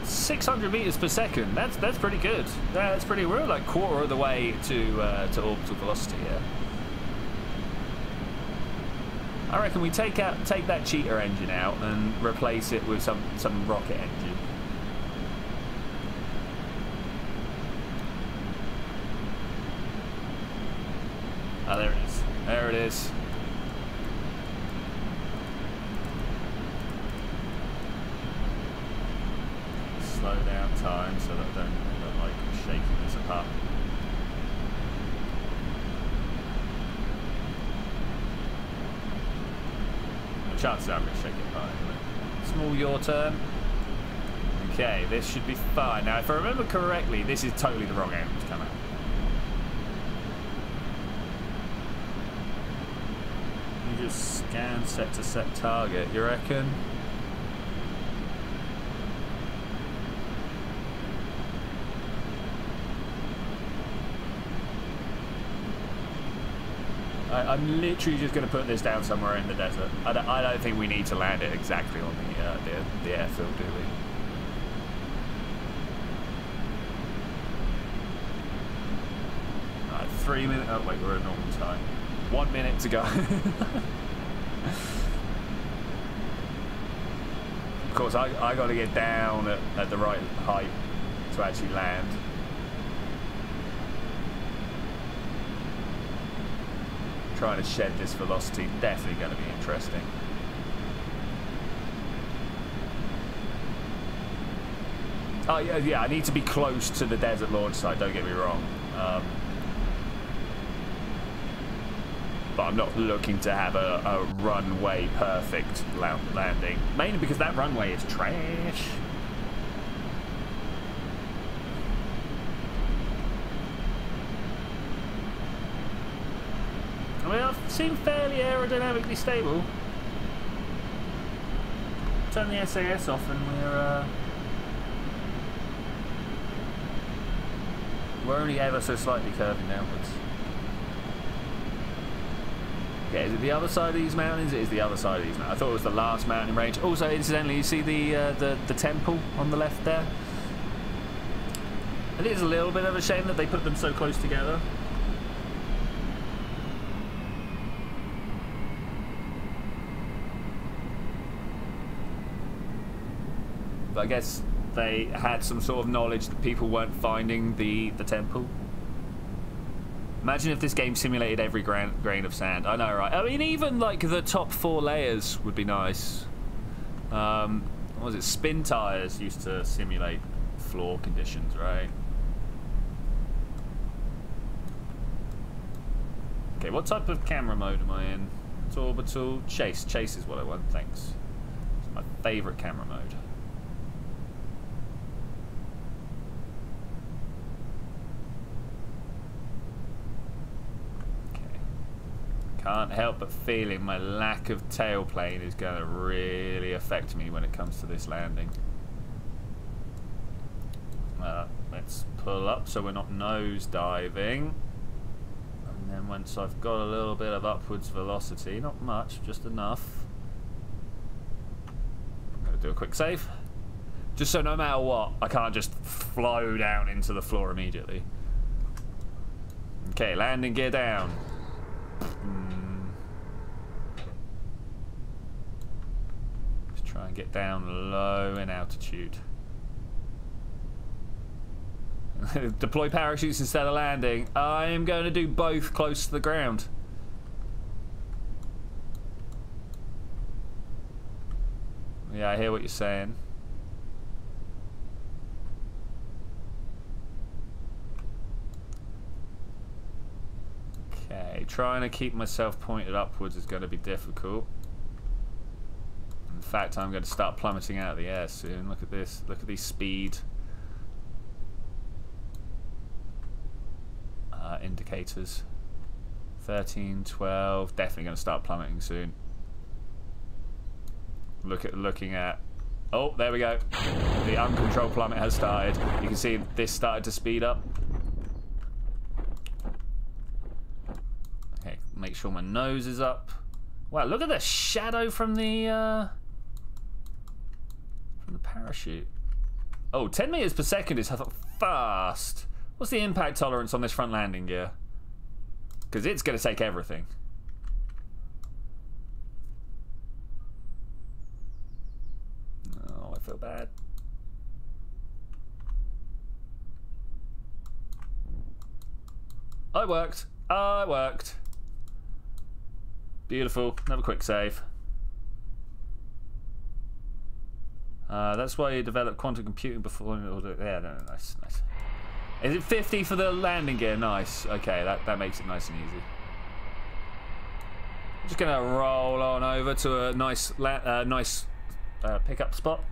600 meters per second. That's pretty good. That's pretty. We're like quarter of the way to orbital velocity here. I reckon we take that cheater engine out and replace it with some rocket engine. Oh, there it is. There it is. Slow down time so that I don't end up like shaking this apart. The chances are I'm going to shake it apart anyway. Small yaw turn. Okay, this should be fine. Now, if I remember correctly, this is totally the wrong angle to come out. You just scan set to set target, you reckon? I'm literally just going to put this down somewhere in the desert. I don't think we need to land it exactly on the airfield, do we? Right, 3 minutes. Oh wait, we're at normal time. 1 minute to go. Of course, I got to get down at the right height to actually land. Trying to shed this velocity, definitely going to be interesting. Oh yeah, I need to be close to the desert launch site, don't get me wrong. But I'm not looking to have a runway perfect landing. Mainly because that runway is trash. I mean, I've seen fairly aerodynamically stable. Turn the SAS off and we're only ever so slightly curving downwards. Okay, is it the other side of these mountains? It is the other side of these mountains. I thought it was the last mountain range. Also, incidentally, you see the temple on the left there? It is a little bit of a shame that they put them so close together. But I guess they had some sort of knowledge that people weren't finding the temple. Imagine if this game simulated every grain of sand. I know, right? I mean, even like the top 4 layers would be nice. What was it? Spin tires used to simulate floor conditions, right? Okay, what type of camera mode am I in? It's orbital. Chase. Chase is what I want, thanks. It's my favourite camera mode. Can't help but feeling my lack of tailplane is going to really affect me when it comes to this landing. Let's pull up so we're not nose diving. And then once I've got a little bit of upwards velocity, not much, just enough. I'm going to do a quick save. Just so no matter what, I can't just flow down into the floor immediately. Okay, landing gear down. Let's try and get down low in altitude. Deploy parachutes instead of landing. I am going to do both close to the ground. Yeah, I hear what you're saying. Okay, trying to keep myself pointed upwards is going to be difficult. In fact, I'm going to start plummeting out of the air soon. Look at this. Look at these speed indicators. 13, 12. Definitely going to start plummeting soon. Looking at. Oh, there we go. The uncontrolled plummet has started. You can see this started to speed up. Okay, make sure my nose is up. Wow, look at the shadow from the parachute. Oh, 10 meters per second is fast. What's the impact tolerance on this front landing gear? Because it's going to take everything. Oh, I feel bad. I worked. I worked. Beautiful. Another quick save. That's why you develop quantum computing before. Yeah, no, nice, nice. Is it 50 for the landing gear? Nice. Okay, that makes it nice and easy. I'm just gonna roll on over to a nice pickup spot.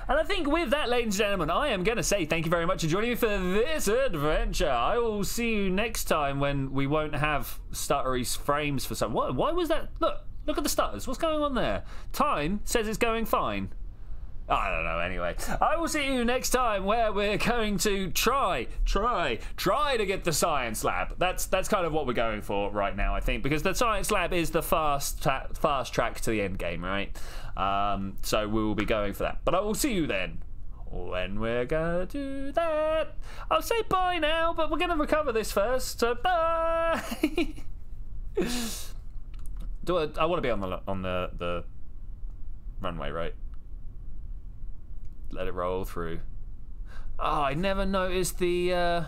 And I think with that, ladies and gentlemen, I am gonna say thank you very much for joining me for this adventure. I will see you next time when we won't have stuttery frames for some. Why was that? Look at the stutters. What's going on there? Time says it's going fine. I don't know, anyway. I will see you next time where we're going to try to get the science lab. That's kind of what we're going for right now, I think, because the science lab is the fast track to the end game, right? So we will be going for that. But I will see you then when we're gonna do that. I'll say bye now, but we're gonna recover this first. So bye. I want to be on the runway, right? Let it roll through. Oh, I never noticed the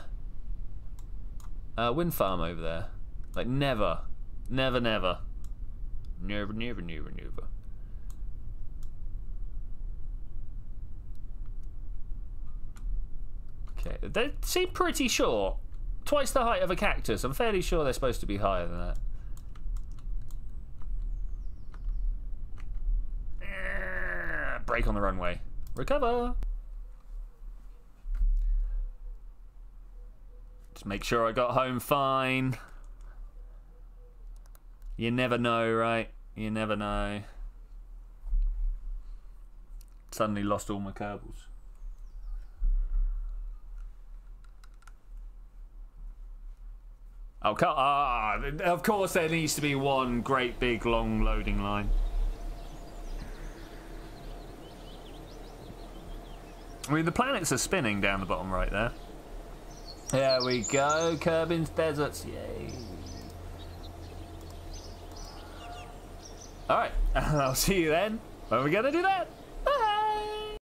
wind farm over there. Like, never. Never. Okay, they seem pretty short. Twice the height of a cactus. I'm fairly sure they're supposed to be higher than that. Brake on the runway. Recover. Just make sure I got home fine. You never know, right? You never know. Suddenly lost all my Kerbals. Oh, of course there needs to be one great big long loading line. I mean, the planets are spinning down the bottom right there. There we go, Kerbin's deserts, yay. Alright, I'll see you then when we're gonna do that.